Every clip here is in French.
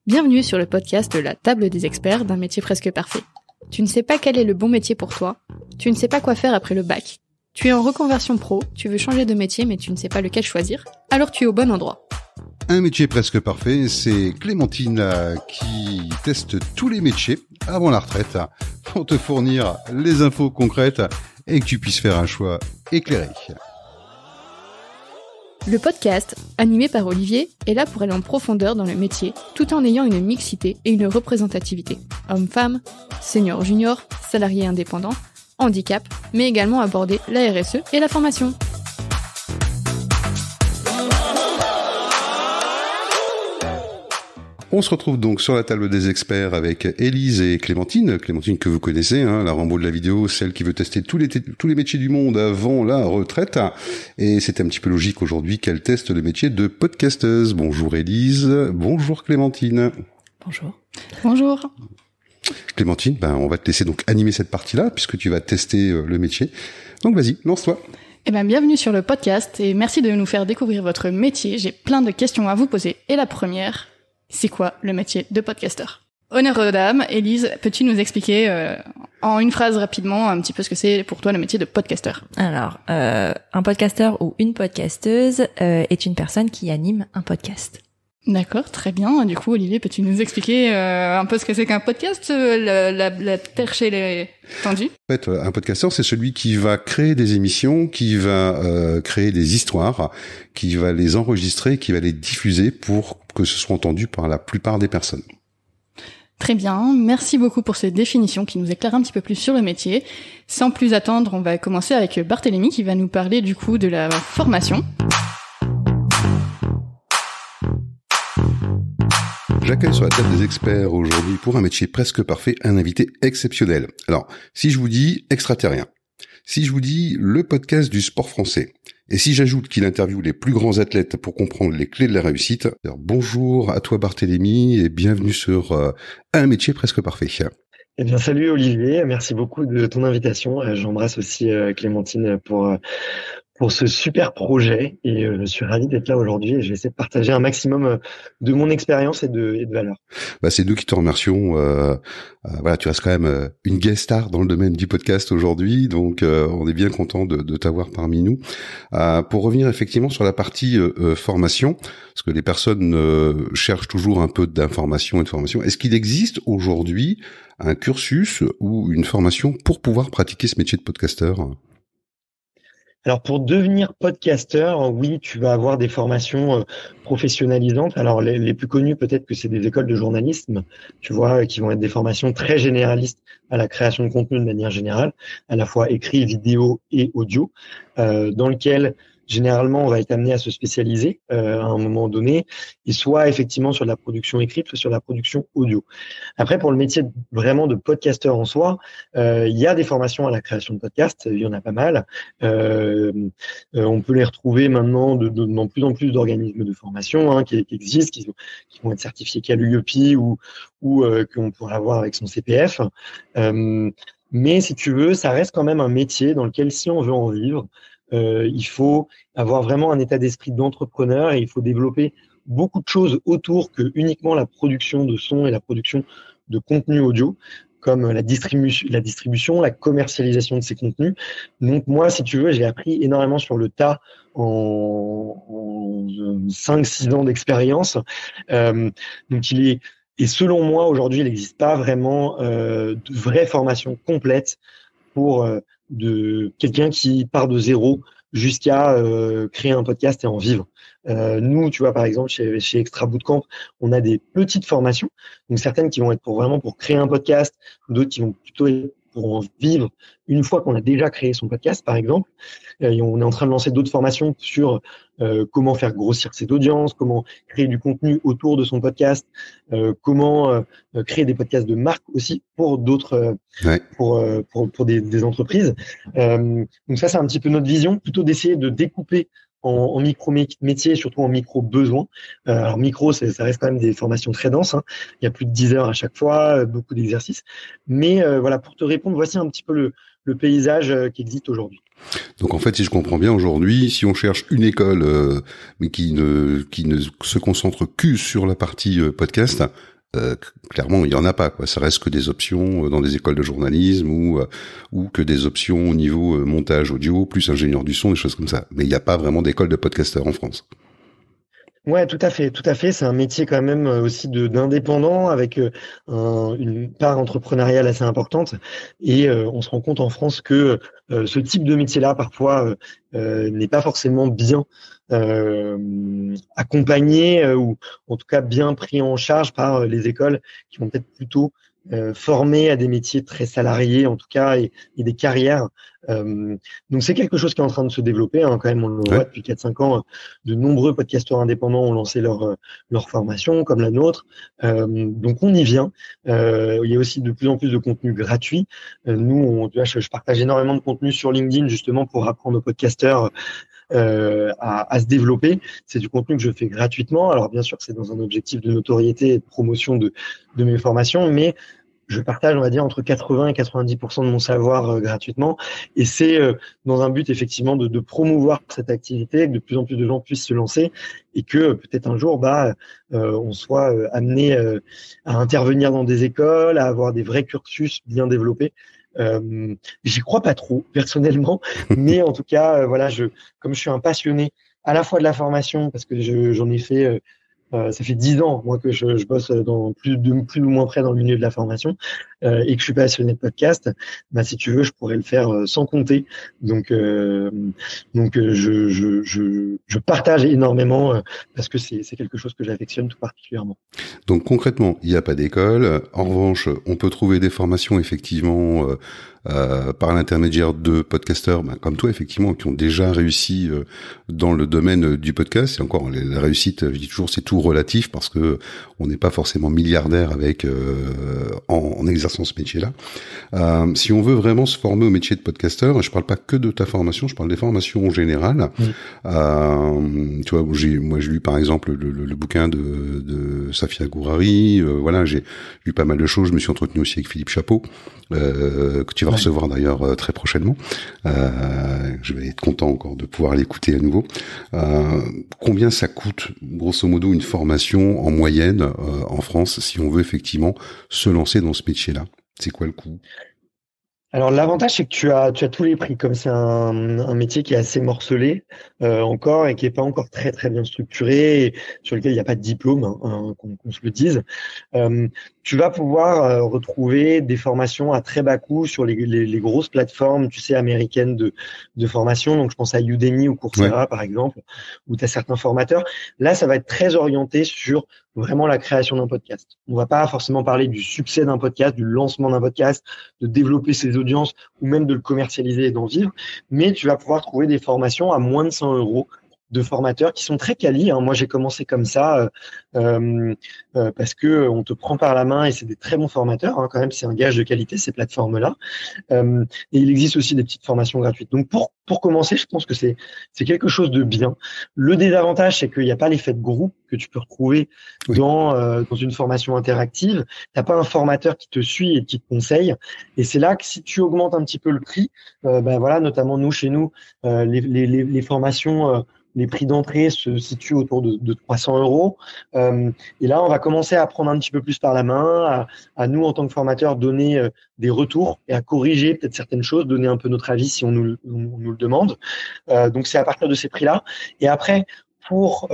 Bienvenue sur le podcast La Table des Experts d'un métier presque parfait. Tu ne sais pas quel est le bon métier pour toi, tu ne sais pas quoi faire après le bac. Tu es en reconversion pro, tu veux changer de métier mais tu ne sais pas lequel choisir, alors tu es au bon endroit. Un métier presque parfait, c'est Clémentine qui teste tous les métiers avant la retraite pour te fournir les infos concrètes et que tu puisses faire un choix éclairé. Le podcast, animé par Olivier, est là pour aller en profondeur dans le métier, tout en ayant une mixité et une représentativité. Hommes-femmes, seniors-juniors, salariés indépendants, handicap, mais également aborder la RSE et la formation. On se retrouve donc sur la table des experts avec Élise et Clémentine. Clémentine que vous connaissez, la Rambo de la vidéo, celle qui veut tester tous les métiers du monde avant la retraite. Et c'est un petit peu logique aujourd'hui qu'elle teste le métier de podcasteuse. Bonjour Élise, bonjour Clémentine. Bonjour. Bonjour. Clémentine, on va te laisser donc animer cette partie-là puisque tu vas tester le métier. Donc vas-y, lance-toi. Bienvenue sur le podcast et merci de nous faire découvrir votre métier. J'ai plein de questions à vous poser. Et la première... c'est quoi le métier de podcasteur? Honneur aux dames, Élise, peux-tu nous expliquer en une phrase rapidement un petit peu ce que c'est pour toi le métier de podcasteur? Alors, un podcasteur ou une podcasteuse est une personne qui anime un podcast. D'accord, très bien. Du coup, Olivier, peux-tu nous expliquer un peu ce que c'est qu'un podcast? La perche est tendue. En fait, un podcasteur, c'est celui qui va créer des émissions, qui va créer des histoires, qui va les enregistrer, qui va les diffuser pour que ce soit entendu par la plupart des personnes. Très bien, merci beaucoup pour cette définition qui nous éclaire un petit peu plus sur le métier. Sans plus attendre, on va commencer avec Barthélémy qui va nous parler du coup de la formation. J'accueille sur la table des experts aujourd'hui pour un métier presque parfait, un invité exceptionnel. Alors, si je vous dis extraterrien, si je vous dis le podcast du sport français, et si j'ajoute qu'il interviewe les plus grands athlètes pour comprendre les clés de la réussite, alors bonjour à toi Barthélémy et bienvenue sur un métier presque parfait. Salut Olivier, merci beaucoup de ton invitation. J'embrasse aussi Clémentine pour ce super projet et je suis ravi d'être là aujourd'hui et je vais essayer de partager un maximum de mon expérience et de valeur. C'est nous qui te remercions. Tu restes quand même une guest star dans le domaine du podcast aujourd'hui, donc on est bien content de t'avoir parmi nous. Pour revenir effectivement sur la partie formation, parce que les personnes cherchent toujours un peu d'information et de formation. Est-ce qu'il existe aujourd'hui un cursus ou une formation pour pouvoir pratiquer ce métier de podcasteur ? Alors pour devenir podcasteur, oui, tu vas avoir des formations professionnalisantes. Alors les plus connues, peut-être que c'est des écoles de journalisme, tu vois, qui vont être des formations très généralistes à la création de contenu de manière générale, à la fois écrit, vidéo et audio, dans lequel généralement on va être amené à se spécialiser à un moment donné, et soit effectivement sur de la production écrite, soit sur la production audio. Après, pour le métier vraiment de podcasteur en soi, il y a des formations à la création de podcasts, il y en a pas mal. On peut les retrouver maintenant dans plus en plus d'organismes de formation qui existent, qui vont être certifiés Calliope ou qu'on pourra avoir avec son CPF. Mais si tu veux, ça reste quand même un métier dans lequel, si on veut en vivre, il faut avoir vraiment un état d'esprit d'entrepreneur et il faut développer beaucoup de choses autour que uniquement la production de son et la production de contenu audio, comme la distribution, la commercialisation de ces contenus. Donc moi, si tu veux, j'ai appris énormément sur le tas en 5-6 ans d'expérience. Et selon moi, aujourd'hui, il n'existe pas vraiment de vraie formation complète pour de quelqu'un qui part de zéro jusqu'à créer un podcast et en vivre. Nous, tu vois, par exemple, chez Extra Bootcamp, on a des petites formations, donc certaines qui vont être pour créer un podcast, d'autres qui vont plutôt être pour en vivre une fois qu'on a déjà créé son podcast, par exemple. Et on est en train de lancer d'autres formations sur comment faire grossir cette audience, comment créer du contenu autour de son podcast, comment créer des podcasts de marque aussi pour d'autres, pour des entreprises. Donc ça, c'est un petit peu notre vision, plutôt d'essayer de découper en micro-métiers, surtout en micro-besoins. Alors micro, ça reste quand même des formations très denses. Il y a plus de 10 heures à chaque fois, beaucoup d'exercices. Mais voilà, pour te répondre, voici un petit peu le paysage qui existe aujourd'hui. Donc en fait, si je comprends bien, aujourd'hui, si on cherche une école mais qui ne se concentre que sur la partie podcast, clairement, il y en a pas, quoi. Ça reste que des options dans des écoles de journalisme ou que des options au niveau montage audio, plus ingénieur du son, des choses comme ça. Mais il n'y a pas vraiment d'école de podcasteurs en France. Ouais, tout à fait, tout à fait. C'est un métier quand même aussi d'indépendant avec une part entrepreneuriale assez importante. Et on se rend compte en France que ce type de métier-là, parfois, n'est pas forcément bien accompagné ou en tout cas bien pris en charge par les écoles qui vont peut-être plutôt former à des métiers très salariés en tout cas et des carrières. Donc c'est quelque chose qui est en train de se développer quand même, on le voit depuis 4-5 ans. De nombreux podcasteurs indépendants ont lancé leur formation comme la nôtre. Donc on y vient. Il y a aussi de plus en plus de contenu gratuit. Nous, je partage énormément de contenu sur LinkedIn justement pour apprendre aux podcasteurs à se développer. C'est du contenu que je fais gratuitement. Alors bien sûr, c'est dans un objectif de notoriété et de promotion de mes formations, mais je partage, on va dire, entre 80 et 90% de mon savoir gratuitement. Et c'est dans un but effectivement de promouvoir cette activité, que de plus en plus de gens puissent se lancer et que peut-être un jour, on soit amené à intervenir dans des écoles, à avoir des vrais cursus bien développés. J'y crois pas trop personnellement, mais en tout cas, comme je suis un passionné à la fois de la formation, parce que j'en ai fait, ça fait 10 ans moi que je bosse dans plus ou moins près dans le milieu de la formation et que je suis passionné de podcast. Si tu veux, je pourrais le faire sans compter. Donc je partage énormément parce que c'est quelque chose que j'affectionne tout particulièrement. Donc concrètement, il n'y a pas d'école. En revanche, on peut trouver des formations effectivement par l'intermédiaire de podcasteurs comme toi, effectivement, qui ont déjà réussi dans le domaine du podcast. Et encore, la réussite, je dis toujours, c'est tout relatif parce que on n'est pas forcément milliardaire avec en exerçant ce métier-là. Si on veut vraiment se former au métier de podcasteur, je parle pas que de ta formation, je parle des formations en général. Tu vois, moi j'ai lu par exemple le bouquin de Safia Gourari. J'ai lu pas mal de choses. Je me suis entretenu aussi avec Philippe Chapeau, que tu vas recevoir d'ailleurs très prochainement. Je vais être content encore de pouvoir l'écouter à nouveau. Combien ça coûte, grosso modo, une formation en moyenne en France si on veut effectivement se lancer dans ce métier-là? C'est quoi le coût? Alors l'avantage c'est que tu as tous les prix, comme c'est un métier qui est assez morcelé encore et qui est pas encore très très bien structuré et sur lequel il n'y a pas de diplôme, qu'on se le dise. Tu vas pouvoir retrouver des formations à très bas coût sur les grosses plateformes, tu sais, américaines de formation. Donc je pense à Udemy ou Coursera par exemple, où tu as certains formateurs. Là, ça va être très orienté sur vraiment la création d'un podcast. On va pas forcément parler du succès d'un podcast, du lancement d'un podcast, de développer ses audiences ou même de le commercialiser et d'en vivre, mais tu vas pouvoir trouver des formations à moins de 100 € de formateurs qui sont très quali. Moi, j'ai commencé comme ça parce que on te prend par la main et c'est des très bons formateurs. Quand même, c'est un gage de qualité ces plateformes-là. Et il existe aussi des petites formations gratuites. Donc, pour commencer, je pense que c'est quelque chose de bien. Le désavantage, c'est qu'il n'y a pas l'effet de groupe que tu peux retrouver dans une formation interactive. T'as pas un formateur qui te suit et qui te conseille. Et c'est là que si tu augmentes un petit peu le prix, notamment nous chez nous, les formations. Les prix d'entrée se situent autour de 300 €. Et là, on va commencer à prendre un petit peu plus par la main, à nous, en tant que formateurs, donner des retours et à corriger peut-être certaines choses, donner un peu notre avis si on nous le demande. Donc, c'est à partir de ces prix-là. Et après, pour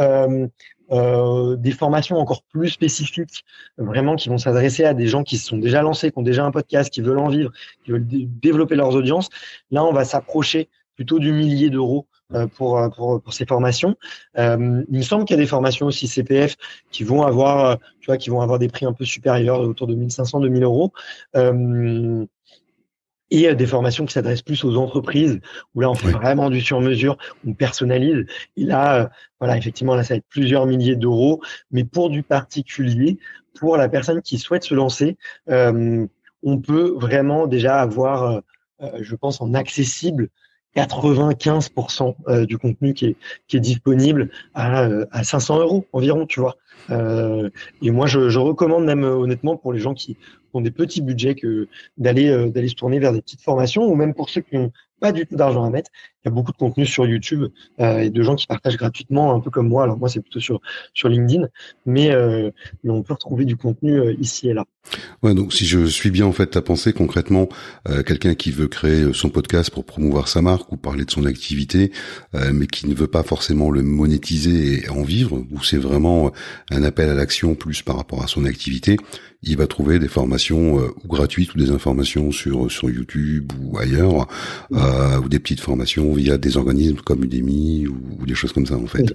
des formations encore plus spécifiques, vraiment qui vont s'adresser à des gens qui se sont déjà lancés, qui ont déjà un podcast, qui veulent en vivre, qui veulent développer leurs audiences, là, on va s'approcher plutôt du millier d'euros pour ces formations. Il me semble qu'il y a des formations aussi CPF qui vont avoir, qui vont avoir des prix un peu supérieurs, autour de 1500, 2000 €. Et des formations qui s'adressent plus aux entreprises, où là, on fait vraiment du sur-mesure, on personnalise. Et là, effectivement, là, ça va être plusieurs milliers d'euros. Mais pour du particulier, pour la personne qui souhaite se lancer, on peut vraiment déjà avoir, je pense, en accessible, 95% du contenu qui est disponible à 500 € environ, tu vois. Et moi, je recommande même honnêtement pour les gens qui ont des petits budgets d'aller se tourner vers des petites formations, ou même pour ceux qui n'ont pas du tout d'argent à mettre, il y a beaucoup de contenu sur YouTube et de gens qui partagent gratuitement, un peu comme moi. Alors moi, c'est plutôt sur LinkedIn, mais on peut retrouver du contenu ici et là. Ouais, donc si je suis bien en fait ta pensée concrètement, quelqu'un qui veut créer son podcast pour promouvoir sa marque ou parler de son activité, mais qui ne veut pas forcément le monétiser et en vivre, ou c'est vraiment un appel à l'action plus par rapport à son activité, il va trouver des formations ou gratuites ou des informations sur YouTube ou ailleurs, ou des petites formations via des organismes comme Udemy ou des choses comme ça en fait. Oui.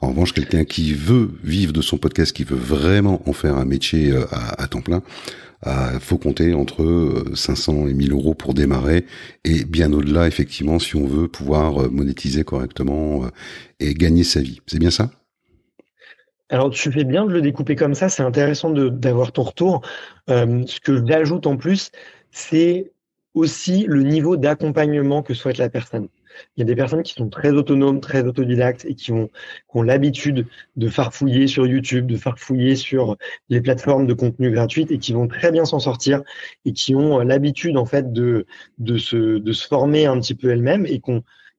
En revanche, quelqu'un qui veut vivre de son podcast, qui veut vraiment en faire un métier à temps plein, faut compter entre 500 et 1000 euros pour démarrer, et bien au-delà, effectivement, si on veut pouvoir monétiser correctement et gagner sa vie. C'est bien ça ? Alors, tu fais bien de le découper comme ça. C'est intéressant d'avoir ton retour. Ce que j'ajoute en plus, c'est aussi le niveau d'accompagnement que souhaite la personne. Il y a des personnes qui sont très autonomes, très autodidactes et qui ont l'habitude de farfouiller sur YouTube, de farfouiller sur les plateformes de contenu gratuites et qui vont très bien s'en sortir et qui ont l'habitude en fait de se former un petit peu elles-mêmes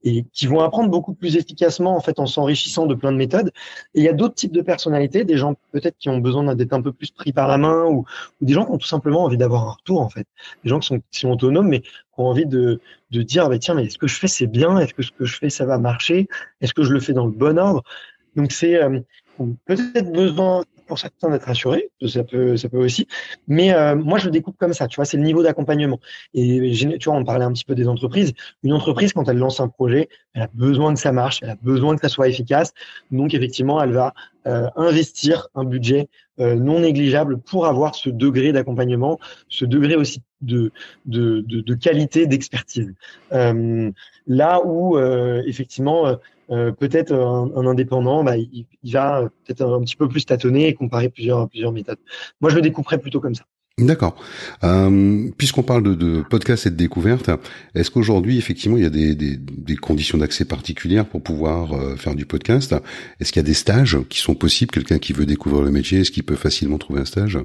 et qui vont apprendre beaucoup plus efficacement en fait en s'enrichissant de plein de méthodes. Et il y a d'autres types de personnalités, des gens peut-être qui ont besoin d'être un peu plus pris par la main ou des gens qui ont tout simplement envie d'avoir un retour en fait. Des gens qui sont autonomes mais qui ont envie de dire tiens, mais est-ce que je fais c'est bien, est-ce que ce que je fais ça va marcher, est-ce que je le fais dans le bon ordre. Donc c'est peut-être besoin pour certains d'être rassurés, ça peut aussi, mais moi je le découpe comme ça, tu vois, c'est le niveau d'accompagnement. Et tu vois, on parlait un petit peu des entreprises. Une entreprise, quand elle lance un projet, elle a besoin que ça marche, elle a besoin que ça soit efficace, donc effectivement elle va investir un budget non négligeable pour avoir ce degré d'accompagnement, ce degré aussi de qualité, d'expertise. Là où effectivement peut-être un indépendant, il va peut-être un petit peu plus tâtonner et comparer plusieurs méthodes. Moi, je le découperais plutôt comme ça. D'accord. Puisqu'on parle de podcast et de découverte, est-ce qu'aujourd'hui, effectivement, il y a des conditions d'accès particulières pour pouvoir faire du podcast ? Est-ce qu'il y a des stages qui sont possibles ? Quelqu'un qui veut découvrir le métier, est-ce qu'il peut facilement trouver un stage ?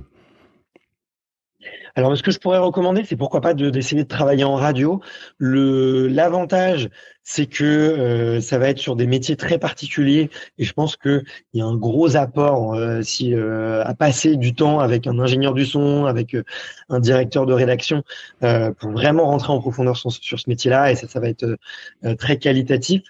Alors, ce que je pourrais recommander, c'est pourquoi pas d'essayer de travailler en radio. L'avantage, c'est que ça va être sur des métiers très particuliers, et je pense que il y a un gros apport à passer du temps avec un ingénieur du son, avec un directeur de rédaction, pour vraiment rentrer en profondeur sur ce métier-là, et ça va être très qualitatif.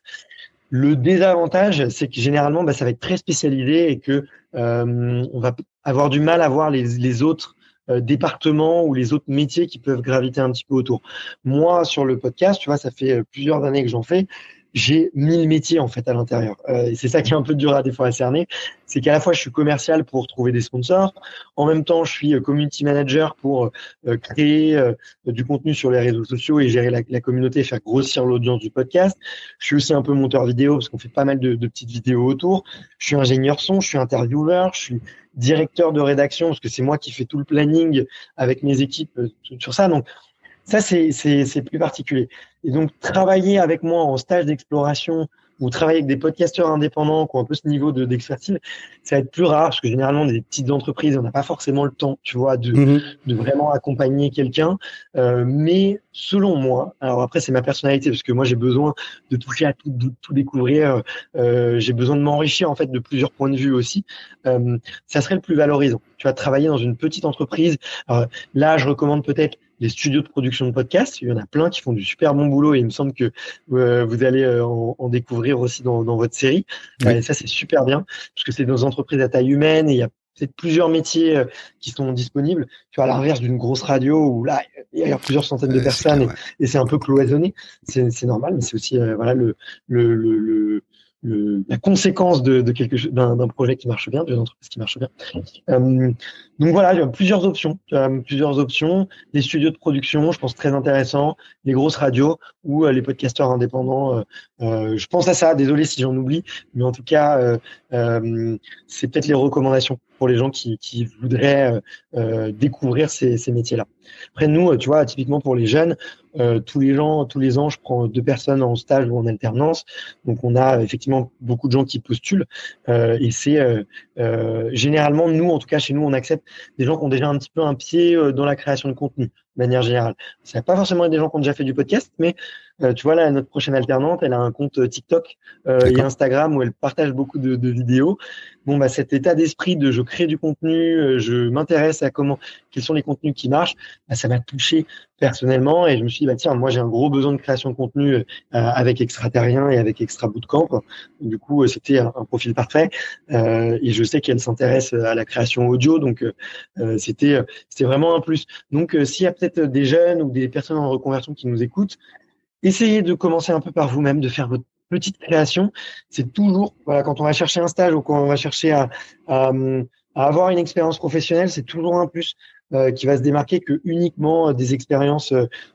Le désavantage, c'est que généralement, ça va être très spécialisé et que on va avoir du mal à voir les autres départements ou les autres métiers qui peuvent graviter un petit peu autour. Moi, sur le podcast, tu vois, ça fait plusieurs années que j'en fais. J'ai 1000 métiers en fait à l'intérieur. Et c'est ça qui est un peu dur à des fois à cerner. C'est qu'à la fois je suis commercial pour trouver des sponsors, en même temps je suis community manager pour créer du contenu sur les réseaux sociaux et gérer la communauté et faire grossir l'audience du podcast. Je suis aussi un peu monteur vidéo parce qu'on fait pas mal de petites vidéos autour. Je suis ingénieur son, je suis intervieweur, je suis directeur de rédaction parce que c'est moi qui fais tout le planning avec mes équipes sur ça. Donc ça, c'est plus particulier. Et donc, travailler avec moi en stage d'exploration ou travailler avec des podcasteurs indépendants qui ont un peu ce niveau d'expertise, ça va être plus rare parce que généralement, des petites entreprises, on n'a pas forcément le temps, tu vois, de vraiment accompagner quelqu'un. Mais selon moi, alors après, c'est ma personnalité parce que moi, j'ai besoin de toucher à tout découvrir. J'ai besoin de m'enrichir, en fait, de plusieurs points de vue aussi. Ça serait le plus valorisant. Tu vas travailler dans une petite entreprise. Alors, là, je recommande peut-être les studios de production de podcasts. Il y en a plein qui font du super bon boulot et il me semble que vous allez en découvrir aussi dans votre série. Oui. Ça, c'est super bien parce que c'est des entreprises à taille humaine et il y a peut-être plusieurs métiers qui sont disponibles. Tu vois, à l'inverse d'une grosse radio où là, il y a plusieurs centaines de personnes et c'est un peu cloisonné. C'est normal, mais c'est aussi voilà la conséquence de quelque chose, d'un projet qui marche bien, d'une entreprise qui marche bien. Donc voilà, il y a plusieurs options. Les studios de production, je pense très intéressant. Les grosses radios ou les podcasteurs indépendants. Je pense à ça. Désolé si j'en oublie, mais en tout cas, c'est peut-être les recommandations pour les gens qui voudraient découvrir ces métiers-là. Après nous, tu vois, typiquement pour les jeunes, tous les ans, je prends 2 personnes en stage ou en alternance. Donc on a effectivement beaucoup de gens qui postulent et c'est généralement nous, en tout cas chez nous, on accepte des gens qui ont déjà un petit peu un pied dans la création de contenu de manière générale. Ça va pas forcément être des gens qui ont déjà fait du podcast, mais Tu vois là, notre prochaine alternante, elle a un compte TikTok et Instagram où elle partage beaucoup de vidéos. Bon, bah cet état d'esprit de je crée du contenu, je m'intéresse à quels sont les contenus qui marchent, bah, ça m'a touché personnellement et je me suis dit bah tiens, moi j'ai un gros besoin de création de contenu avec Extraterrien et avec Extra Bootcamp. Du coup, c'était un profil parfait et je sais qu'elle s'intéresse à la création audio, donc c'était vraiment un plus. Donc s'il y a peut-être des jeunes ou des personnes en reconversion qui nous écoutent, essayez de commencer un peu par vous-même, de faire votre petite création. C'est toujours, voilà, quand on va chercher un stage ou quand on va chercher à avoir une expérience professionnelle, c'est toujours un plus qui va se démarquer que uniquement des expériences,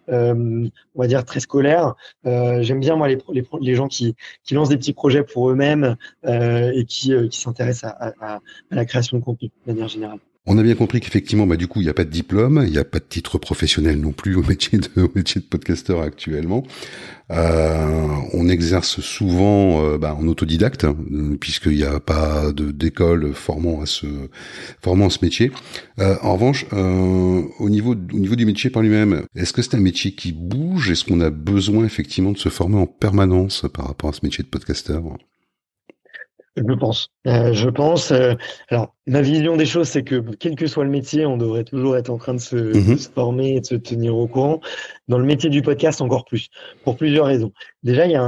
on va dire, très scolaires. J'aime bien, moi, les gens qui lancent des petits projets pour eux-mêmes et qui s'intéressent à la création de contenu de manière générale. On a bien compris qu'effectivement, du coup, il n'y a pas de diplôme, il n'y a pas de titre professionnel non plus au métier de podcasteur actuellement. On exerce souvent en autodidacte, puisqu'il n'y a pas d'école formant à ce métier. En revanche, au niveau du métier par lui-même, est-ce que c'est un métier qui bouge? Est-ce qu'on a besoin effectivement de se former en permanence par rapport à ce métier de podcasteur? Je pense. Alors, ma vision des choses, c'est que quel que soit le métier, on devrait toujours être en train de se former et de se tenir au courant. Dans le métier du podcast, encore plus, pour plusieurs raisons. Déjà, il y a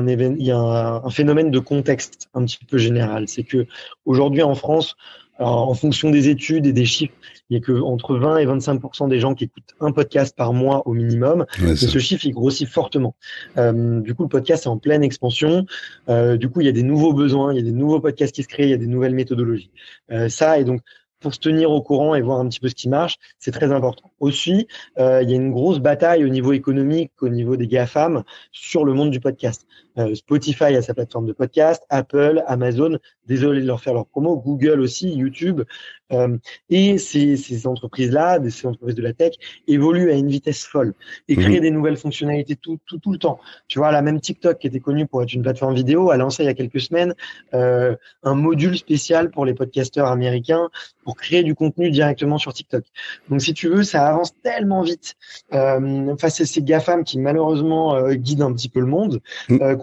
un phénomène de contexte un petit peu général. C'est que aujourd'hui en France, alors, en fonction des études et des chiffres, il y a que entre 20 et 25% des gens qui écoutent un podcast par mois au minimum. Mais ce chiffre, il grossit fortement. Du coup, le podcast est en pleine expansion. Du coup, il y a des nouveaux besoins, il y a des nouveaux podcasts qui se créent, il y a des nouvelles méthodologies. Et donc, pour se tenir au courant et voir un petit peu ce qui marche, c'est très important. Aussi, il y a une grosse bataille au niveau économique, au niveau des GAFAM, sur le monde du podcast. Spotify a sa plateforme de podcast, Apple, Amazon, désolé de leur faire leur promo, Google aussi, YouTube. Et ces entreprises-là, ces entreprises de la tech, évoluent à une vitesse folle et créent des nouvelles fonctionnalités tout le temps. Tu vois, la même TikTok, qui était connue pour être une plateforme vidéo, a lancé il y a quelques semaines un module spécial pour les podcasteurs américains pour créer du contenu directement sur TikTok. Donc, si tu veux, ça avance tellement vite face à ces GAFAM qui, malheureusement, guident un petit peu le monde,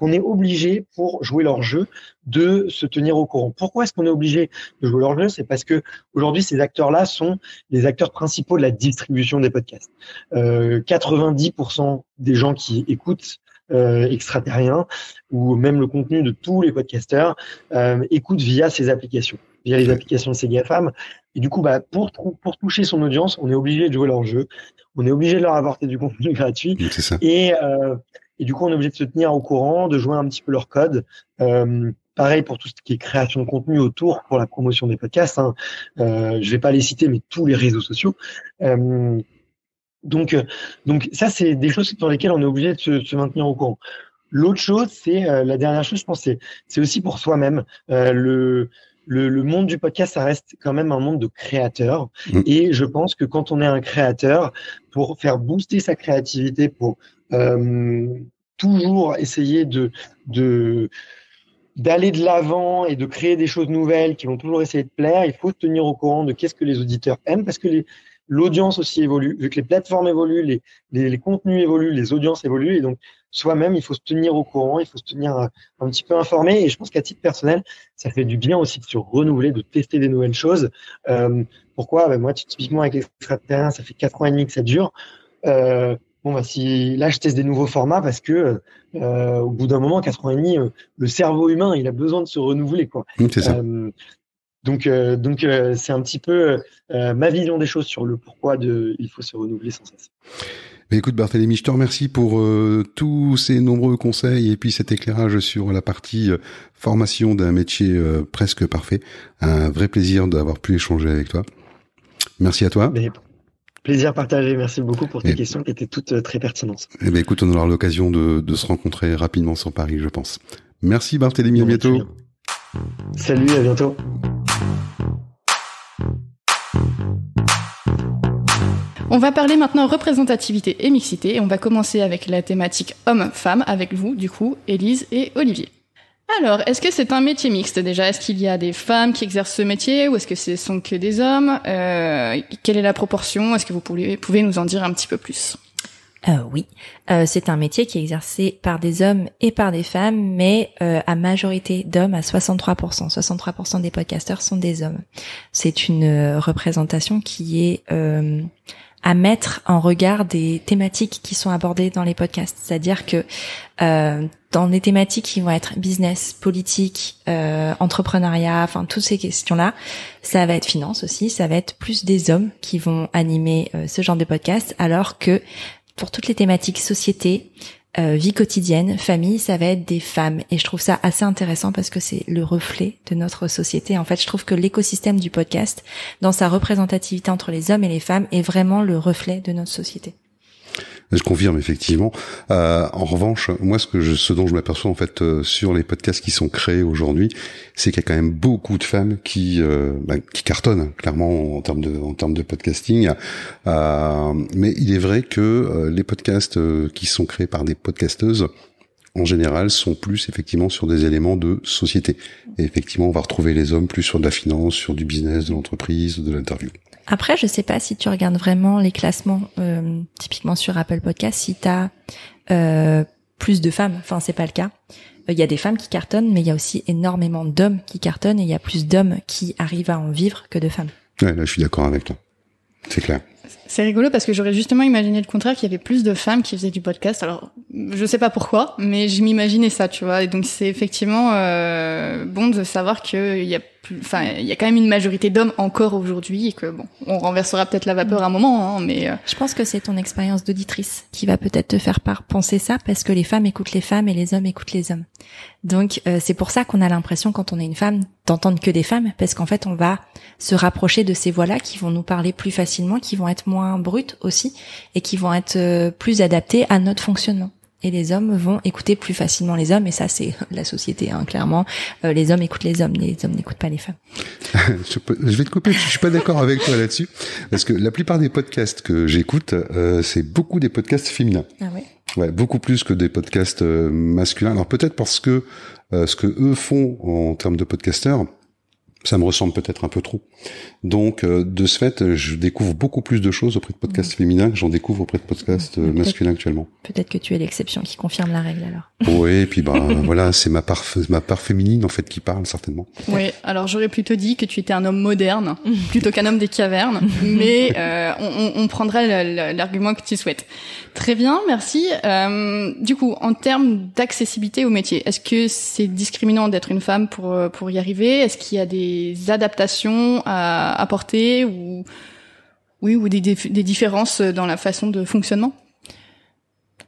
qu'on est obligé, pour jouer leur jeu, de se tenir au courant. Pourquoi est-ce qu'on est obligé de jouer leur jeu? C'est parce que aujourd'hui, ces acteurs-là sont les acteurs principaux de la distribution des podcasts. 90% des gens qui écoutent Extraterrien ou même le contenu de tous les podcasteurs écoutent via ces applications, via les applications de ces GAFAM. Et du coup, pour toucher son audience, on est obligé de jouer leur jeu. On est obligé de leur apporter du contenu gratuit. C'est ça. Et du coup, on est obligé de se tenir au courant, de jouer un petit peu leur code. Pareil pour tout ce qui est création de contenu autour pour la promotion des podcasts. Je vais pas les citer, mais tous les réseaux sociaux. Donc ça, c'est des choses sur lesquelles on est obligé de se maintenir au courant. L'autre chose, c'est la dernière chose, je pense, c'est aussi pour soi-même. Le monde du podcast, ça reste quand même un monde de créateurs. Et je pense que quand on est un créateur, pour faire booster sa créativité, pour toujours essayer d'aller de l'avant et de créer des choses nouvelles qui vont toujours essayer de plaire, il faut se tenir au courant de qu'est-ce que les auditeurs aiment, parce que l'audience aussi évolue, vu que les plateformes évoluent, les contenus évoluent, les audiences évoluent, et donc soi-même, il faut se tenir au courant, il faut se tenir un petit peu informé, et je pense qu'à titre personnel, ça fait du bien aussi de se renouveler, de tester des nouvelles choses. Pourquoi? Moi, typiquement, avec Extraterrien, ça fait 4 ans et demi que ça dure. Si là je teste des nouveaux formats parce que au bout d'un moment, 4 ans et demi, le cerveau humain, il a besoin de se renouveler, quoi. C'est ça. Donc c'est un petit peu ma vision des choses sur le pourquoi il faut se renouveler sans cesse. Mais écoute Barthélémy, je te remercie pour tous ces nombreux conseils et puis cet éclairage sur la partie formation d'un métier presque parfait. Un vrai plaisir d'avoir pu échanger avec toi. Merci à toi. Plaisir partagé. Merci beaucoup pour tes questions qui étaient toutes très pertinentes. Écoute, on aura l'occasion de se rencontrer rapidement sur Paris, je pense. Merci Barthélémy, à bientôt. Salut, à bientôt. On va parler maintenant représentativité et mixité, et on va commencer avec la thématique homme-femme avec vous, du coup, Élise et Olivier. Alors, est-ce que c'est un métier mixte déjà? Est-ce qu'il y a des femmes qui exercent ce métier ou est-ce que ce sont que des hommes? Quelle est la proportion? Est-ce que vous pouvez nous en dire un petit peu plus? Oui, c'est un métier qui est exercé par des hommes et par des femmes, mais à majorité d'hommes, à 63%. 63% des podcasteurs sont des hommes. C'est une représentation qui est à mettre en regard des thématiques qui sont abordées dans les podcasts. C'est-à-dire que dans les thématiques qui vont être business, politique, entrepreneuriat, enfin toutes ces questions-là, ça va être finance aussi, ça va être plus des hommes qui vont animer ce genre de podcast, alors que pour toutes les thématiques société, vie quotidienne, famille, ça va être des femmes. Et je trouve ça assez intéressant parce que c'est le reflet de notre société. En fait, je trouve que l'écosystème du podcast, dans sa représentativité entre les hommes et les femmes, est vraiment le reflet de notre société. Je confirme effectivement. En revanche, moi, ce dont je m'aperçois en fait sur les podcasts qui sont créés aujourd'hui, c'est qu'il y a quand même beaucoup de femmes qui cartonnent clairement en termes de podcasting. Mais il est vrai que les podcasts qui sont créés par des podcasteuses, en général, sont plus effectivement sur des éléments de société. Et effectivement, on va retrouver les hommes plus sur de la finance, sur du business, de l'entreprise, de l'interview. Après, je sais pas si tu regardes vraiment les classements, typiquement sur Apple Podcast, si t'as plus de femmes. Enfin, c'est pas le cas. Il y a des femmes qui cartonnent, mais il y a aussi énormément d'hommes qui cartonnent, et il y a plus d'hommes qui arrivent à en vivre que de femmes. Ouais, là, je suis d'accord avec toi. C'est clair. C'est rigolo parce que j'aurais justement imaginé le contraire, qu'il y avait plus de femmes qui faisaient du podcast. Alors, je sais pas pourquoi, mais je m'imaginais ça, tu vois. Et donc, c'est effectivement bon de savoir qu'il y a il y a quand même une majorité d'hommes encore aujourd'hui, et que bon, on renversera peut-être la vapeur à un moment, hein, mais je pense que c'est ton expérience d'auditrice qui va peut-être te faire penser ça, parce que les femmes écoutent les femmes et les hommes écoutent les hommes. Donc c'est pour ça qu'on a l'impression, quand on est une femme, d'entendre que des femmes, parce qu'en fait on va se rapprocher de ces voix-là qui vont nous parler plus facilement, qui vont être moins brutes aussi, et qui vont être plus adaptées à notre fonctionnement. Et les hommes vont écouter plus facilement les hommes, et ça c'est la société, hein, clairement. Les hommes écoutent les hommes n'écoutent pas les femmes. Je vais te couper, je suis pas d'accord avec toi là-dessus, parce que la plupart des podcasts que j'écoute, c'est beaucoup des podcasts féminins. Ah ouais. Ouais, beaucoup plus que des podcasts masculins. Alors peut-être parce que ce que eux font en termes de podcasteurs, ça me ressemble peut-être un peu trop. Donc, de ce fait, je découvre beaucoup plus de choses auprès de podcasts féminins que j'en découvre auprès de podcasts masculins actuellement. Peut-être que tu es l'exception qui confirme la règle alors. Oui, et puis voilà, c'est ma part féminine en fait qui parle certainement. Oui, alors j'aurais plutôt dit que tu étais un homme moderne plutôt qu'un homme des cavernes, mais on prendra l'argument que tu souhaites. Très bien, merci. Du coup, en termes d'accessibilité au métier, est-ce que c'est discriminant d'être une femme pour y arriver? Est-ce qu'il y a des adaptations à apporter ou des différences dans la façon de fonctionnement?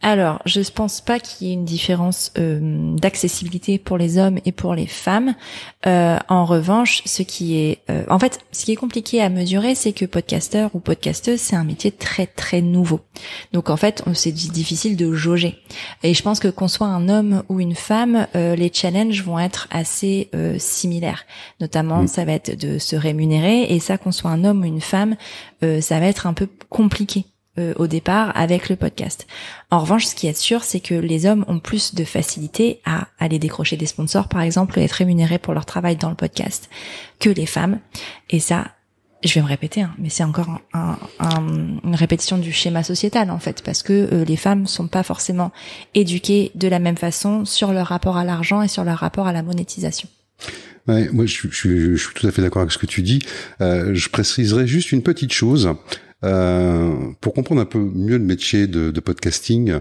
Alors, je ne pense pas qu'il y ait une différence d'accessibilité pour les hommes et pour les femmes. En revanche, ce qui est compliqué à mesurer, c'est que podcasteur ou podcasteuse, c'est un métier très très nouveau. Donc en fait, c'est difficile de jauger. Et je pense que qu'on soit un homme ou une femme, les challenges vont être assez similaires. Notamment, ça va être de se rémunérer, et ça, qu'on soit un homme ou une femme, ça va être un peu compliqué au départ avec le podcast. En revanche, ce qui est sûr, c'est que les hommes ont plus de facilité à aller décrocher des sponsors, par exemple, et être rémunérés pour leur travail dans le podcast, que les femmes. Et ça, je vais me répéter, hein, mais c'est encore une répétition du schéma sociétal, en fait, parce que les femmes sont pas forcément éduquées de la même façon sur leur rapport à l'argent et sur leur rapport à la monétisation. Ouais, moi, je suis tout à fait d'accord avec ce que tu dis. Je préciserai juste une petite chose. Pour comprendre un peu mieux le métier de podcasting,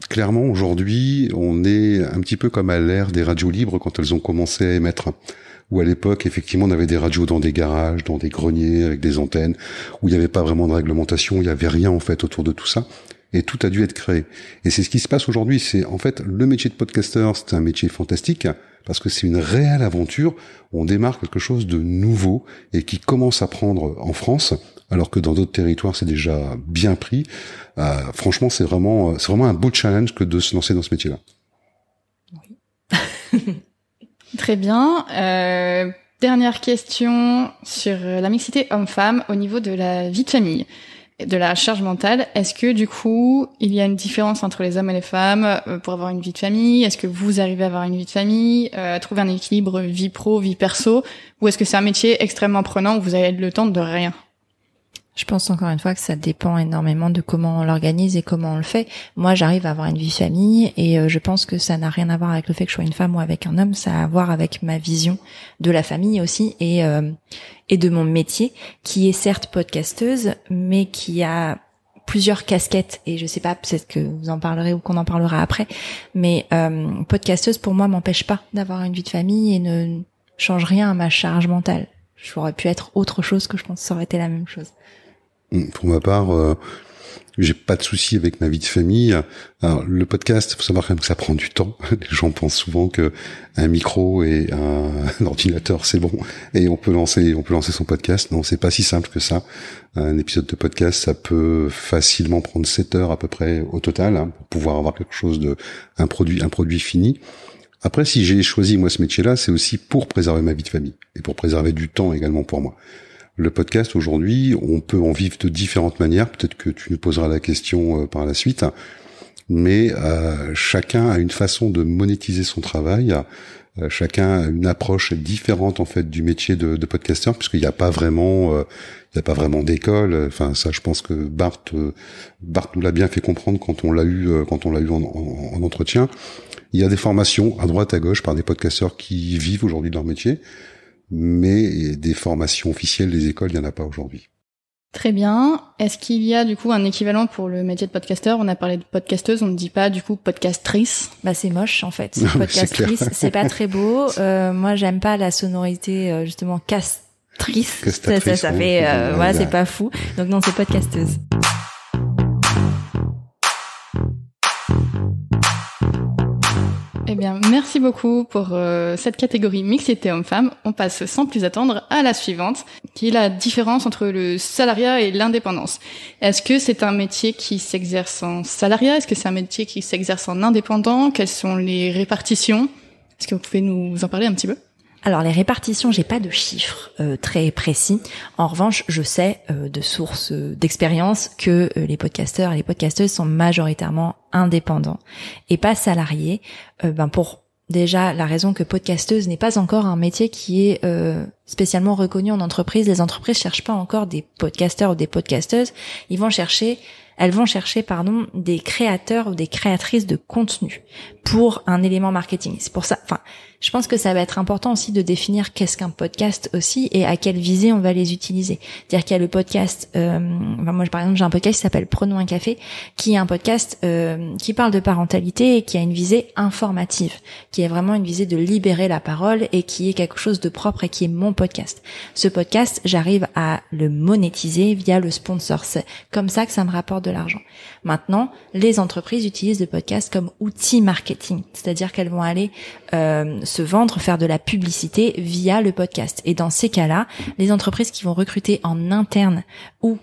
clairement aujourd'hui, on est un petit peu comme à l'ère des radios libres quand elles ont commencé à émettre. Où à l'époque, effectivement, on avait des radios dans des garages, dans des greniers, avec des antennes, où il n'y avait pas vraiment de réglementation, il n'y avait rien en fait autour de tout ça. Et tout a dû être créé. Et c'est ce qui se passe aujourd'hui. C'est en fait le métier de podcasteur, c'est un métier fantastique parce que c'est une réelle aventure. On démarre quelque chose de nouveau et qui commence à prendre en France, alors que dans d'autres territoires c'est déjà bien pris. Franchement, c'est vraiment un beau challenge que de se lancer dans ce métier-là. Oui. Très bien. Dernière question sur la mixité homme-femme au niveau de la vie de famille, de la charge mentale. Est-ce que du coup, il y a une différence entre les hommes et les femmes pour avoir une vie de famille? Est-ce que vous arrivez à avoir une vie de famille, trouver un équilibre vie pro, vie perso, ou est-ce que c'est un métier extrêmement prenant où vous avez le temps de rien? Je pense encore une fois que ça dépend énormément de comment on l'organise et comment on le fait. Moi, j'arrive à avoir une vie famille et je pense que ça n'a rien à voir avec le fait que je sois une femme ou avec un homme. Ça a à voir avec ma vision de la famille aussi et de mon métier, qui est certes podcasteuse, mais qui a plusieurs casquettes. Et je sais pas, peut-être que vous en parlerez ou qu'on en parlera après, mais podcasteuse pour moi m'empêche pas d'avoir une vie de famille et ne change rien à ma charge mentale. J'aurais pu être autre chose que je pense que ça aurait été la même chose. Pour ma part, j'ai pas de souci avec ma vie de famille. Alors, le podcast, faut savoir quand même que ça prend du temps. Les gens pensent souvent que un micro et un ordinateur, c'est bon, et on peut lancer son podcast. Non, c'est pas si simple que ça. Un épisode de podcast, ça peut facilement prendre 7 heures à peu près au total, hein, pour pouvoir avoir quelque chose un produit fini. Après, si j'ai choisi moi ce métier-là, c'est aussi pour préserver ma vie de famille et pour préserver du temps également pour moi. Le podcast aujourd'hui, on peut en vivre de différentes manières. Peut-être que tu nous poseras la question par la suite, mais chacun a une façon de monétiser son travail. Chacun a une approche différente en fait du métier de podcasteur, puisqu'il n'y a pas vraiment, d'école. Enfin, ça, je pense que Bart nous l'a bien fait comprendre quand on l'a eu en entretien. Il y a des formations à droite à gauche par des podcasteurs qui vivent aujourd'hui de leur métier. Mais des formations officielles des écoles, il n'y en a pas aujourd'hui. Très bien. Est-ce qu'il y a du coup un équivalent pour le métier de podcasteur? On a parlé de podcasteuse, on ne dit pas du coup podcastrice. Bah c'est moche en fait. Podcastrice, c'est pas très beau. Moi j'aime pas la sonorité justement castrice. Ça fait voilà, c'est pas fou. Donc non, c'est podcasteuse. Eh bien, merci beaucoup pour cette catégorie mixité homme-femme. On passe sans plus attendre à la suivante, qui est la différence entre le salariat et l'indépendance. Est-ce que c'est un métier qui s'exerce en salariat? Est-ce que c'est un métier qui s'exerce en indépendant? Quelles sont les répartitions? Est-ce que vous pouvez nous en parler un petit peu? Alors les répartitions, j'ai pas de chiffres très précis. En revanche, je sais de sources d'expérience que les podcasteurs et les podcasteuses sont majoritairement indépendants et pas salariés. Pour déjà la raison que podcasteuse n'est pas encore un métier qui est spécialement reconnu en entreprise. Les entreprises cherchent pas encore des podcasteurs ou des podcasteuses. Elles vont chercher des créateurs ou des créatrices de contenu pour un élément marketing. C'est pour ça, je pense que ça va être important aussi de définir qu'est-ce qu'un podcast aussi et à quelle visée on va les utiliser. C'est-à-dire qu'il y a le podcast, moi par exemple j'ai un podcast qui s'appelle Prenons un café, qui est un podcast qui parle de parentalité et qui a une visée informative, qui a vraiment une visée de libérer la parole et qui est quelque chose de propre et qui est mon podcast. Ce podcast, j'arrive à le monétiser via le sponsor. C'est comme ça que ça me rapporte de l'argent. Maintenant, les entreprises utilisent le podcast comme outil marketing, c'est-à-dire qu'elles vont aller se vendre, faire de la publicité via le podcast. Et dans ces cas-là, les entreprises qui vont recruter en interne ou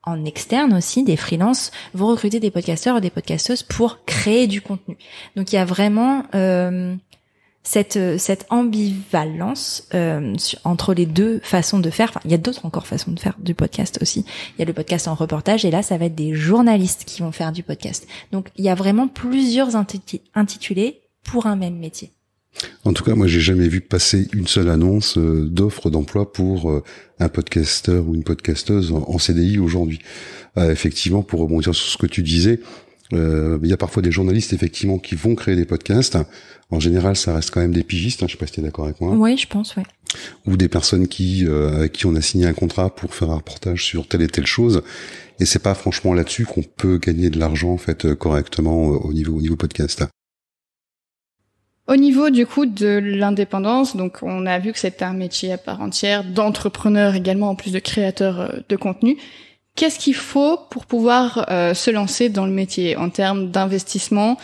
en externe aussi, des freelances, vont recruter des podcasteurs et des podcasteuses pour créer du contenu. Donc il y a vraiment cette ambivalence entre les deux façons de faire. Enfin, il y a d'autres encore façons de faire du podcast aussi. Il y a le podcast en reportage et là, ça va être des journalistes qui vont faire du podcast. Donc il y a vraiment plusieurs intitulés pour un même métier. En tout cas, moi, j'ai jamais vu passer une seule annonce d'offre d'emploi pour un podcasteur ou une podcasteuse en CDI aujourd'hui. Effectivement, pour rebondir sur ce que tu disais, il y a parfois des journalistes effectivement qui vont créer des podcasts. En général, ça reste quand même des pigistes. Je sais pas si t'es d'accord avec moi. Oui, je pense, oui. Ou des personnes avec qui on a signé un contrat pour faire un reportage sur telle et telle chose. Et c'est pas franchement là-dessus qu'on peut gagner de l'argent en fait correctement au niveau podcast. Au niveau du coup de l'indépendance, donc on a vu que c'était un métier à part entière, d'entrepreneur également en plus de créateur de contenu. Qu'est-ce qu'il faut pour pouvoir se lancer dans le métier en termes d'investissement,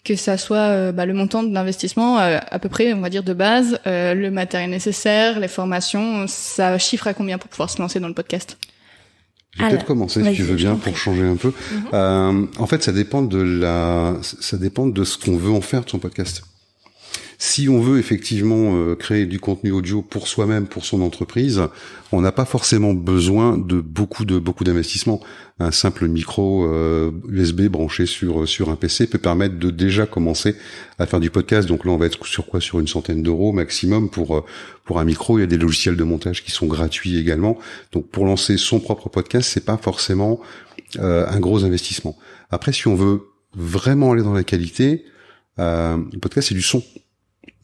que ça soit le montant de l'investissement à peu près, on va dire de base, le matériel nécessaire, les formations, ça chiffre à combien pour pouvoir se lancer dans le podcast? Je vais peut-être commencer si tu veux bien pour changer un peu. En fait, ça dépend de ce qu'on veut en faire de son podcast. Si on veut effectivement créer du contenu audio pour soi-même, pour son entreprise, on n'a pas forcément besoin de beaucoup d'investissements. Un simple micro USB branché sur un PC peut permettre de déjà commencer à faire du podcast. Donc là, on va être sur une centaine d'euros maximum pour un micro. Il y a des logiciels de montage qui sont gratuits également. Donc pour lancer son propre podcast, c'est pas forcément un gros investissement. Après, si on veut vraiment aller dans la qualité, le podcast c'est du son.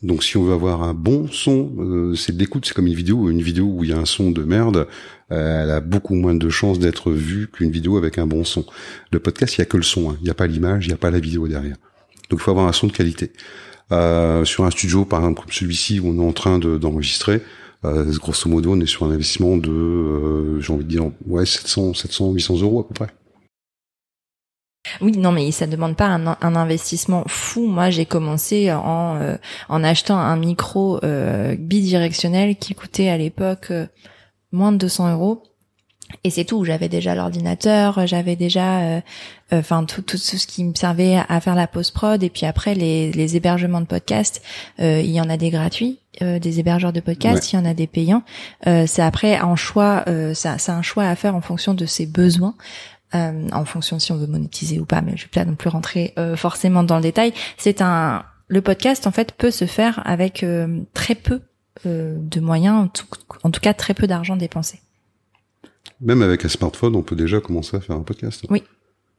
Donc si on veut avoir un bon son, c'est de l'écoute, c'est comme une vidéo où il y a un son de merde, elle a beaucoup moins de chances d'être vue qu'une vidéo avec un bon son. Le podcast, il y a que le son, il n'y a pas l'image, il n'y a pas la vidéo derrière. Donc il faut avoir un son de qualité. Sur un studio par exemple comme celui-ci où on est en train d'enregistrer, grosso modo on est sur un investissement de j'ai envie de dire 700, 800 euros à peu près. Oui, non, mais ça demande pas un investissement fou. Moi, j'ai commencé en achetant un micro bidirectionnel qui coûtait à l'époque moins de 200 euros. Et c'est tout. J'avais déjà l'ordinateur, j'avais déjà, tout ce qui me servait à faire la post-prod. Et puis après, les hébergements de podcast, il y en a des gratuits, des hébergeurs de podcast, il y en a des payants. C'est après un choix, c'est un choix à faire en fonction de ses besoins. En fonction si on veut monétiser ou pas, mais je vais pas non plus rentrer forcément dans le détail. Le podcast en fait peut se faire avec très peu de moyens, en tout cas très peu d'argent dépensé. Même avec un smartphone, on peut déjà commencer à faire un podcast. Oui.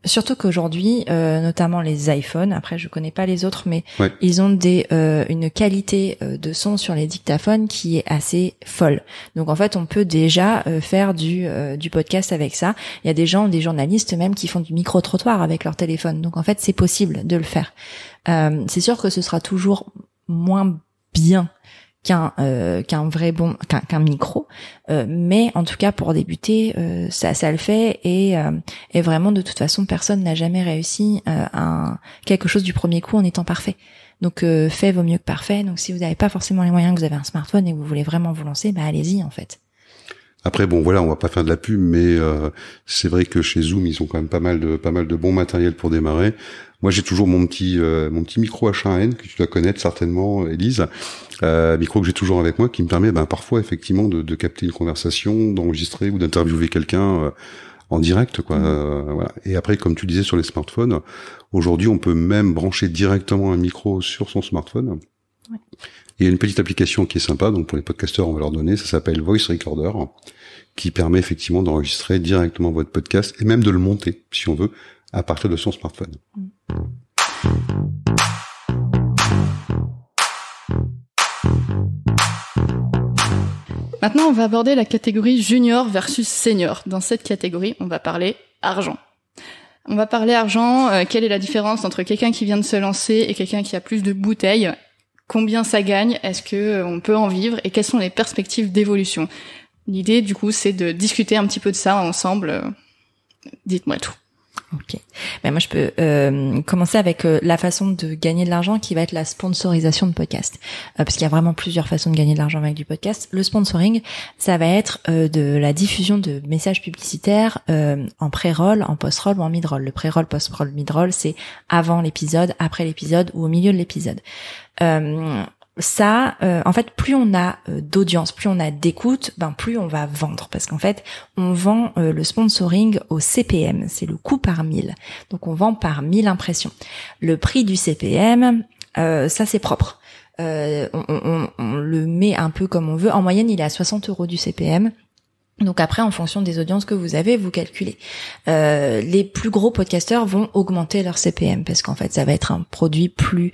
Surtout qu'aujourd'hui, notamment les iPhones, après je connais pas les autres, mais ils ont une qualité de son sur les dictaphones qui est assez folle. Donc en fait, on peut déjà faire du podcast avec ça. Il y a des journalistes même qui font du micro-trottoir avec leur téléphone. Donc en fait, c'est possible de le faire. C'est sûr que ce sera toujours moins bien qu'un micro, mais en tout cas pour débuter ça le fait et vraiment de toute façon personne n'a jamais réussi quelque chose du premier coup en étant parfait. Donc fait vaut mieux que parfait. Donc si vous n'avez pas forcément les moyens, que vous avez un smartphone et que vous voulez vraiment vous lancer, allez-y en fait. Après bon voilà, on va pas faire de la pub, mais c'est vrai que chez Zoom ils ont quand même pas mal de bons matériels pour démarrer. Moi j'ai toujours mon petit micro H1N que tu dois connaître certainement, Élise, micro que j'ai toujours avec moi qui me permet parfois effectivement de capter une conversation, d'enregistrer ou d'interviewer quelqu'un en direct quoi. Voilà. Et après comme tu disais sur les smartphones, aujourd'hui on peut même brancher directement un micro sur son smartphone. Ouais. Il y a une petite application qui est sympa, donc pour les podcasteurs, on va leur donner, ça s'appelle Voice Recorder, qui permet effectivement d'enregistrer directement votre podcast et même de le monter, si on veut, à partir de son smartphone. Maintenant, on va aborder la catégorie junior versus senior. Dans cette catégorie, on va parler argent. On va parler argent, quelle est la différence entre quelqu'un qui vient de se lancer et quelqu'un qui a plus de bouteilles? Combien ça gagne? Est-ce que on peut en vivre? Et quelles sont les perspectives d'évolution? L'idée, du coup, c'est de discuter un petit peu de ça ensemble. Dites-moi tout. Ok. Moi, je peux commencer avec la façon de gagner de l'argent qui va être la sponsorisation de podcast. Parce qu'il y a vraiment plusieurs façons de gagner de l'argent avec du podcast. Le sponsoring, ça va être de la diffusion de messages publicitaires en pré-roll, en post-roll ou en mid-roll. Le pré-roll, post-roll, mid-roll, c'est avant l'épisode, après l'épisode ou au milieu de l'épisode. En fait, plus on a d'audience, plus on a d'écoute, plus on va vendre. Parce qu'en fait, on vend le sponsoring au CPM, c'est le coût par 1000. Donc on vend par 1000 impressions. Le prix du CPM, ça c'est propre. On le met un peu comme on veut. En moyenne, il est à 60 € du CPM. Donc après, en fonction des audiences que vous avez, vous calculez. Les plus gros podcasteurs vont augmenter leur CPM parce qu'en fait, ça va être un produit plus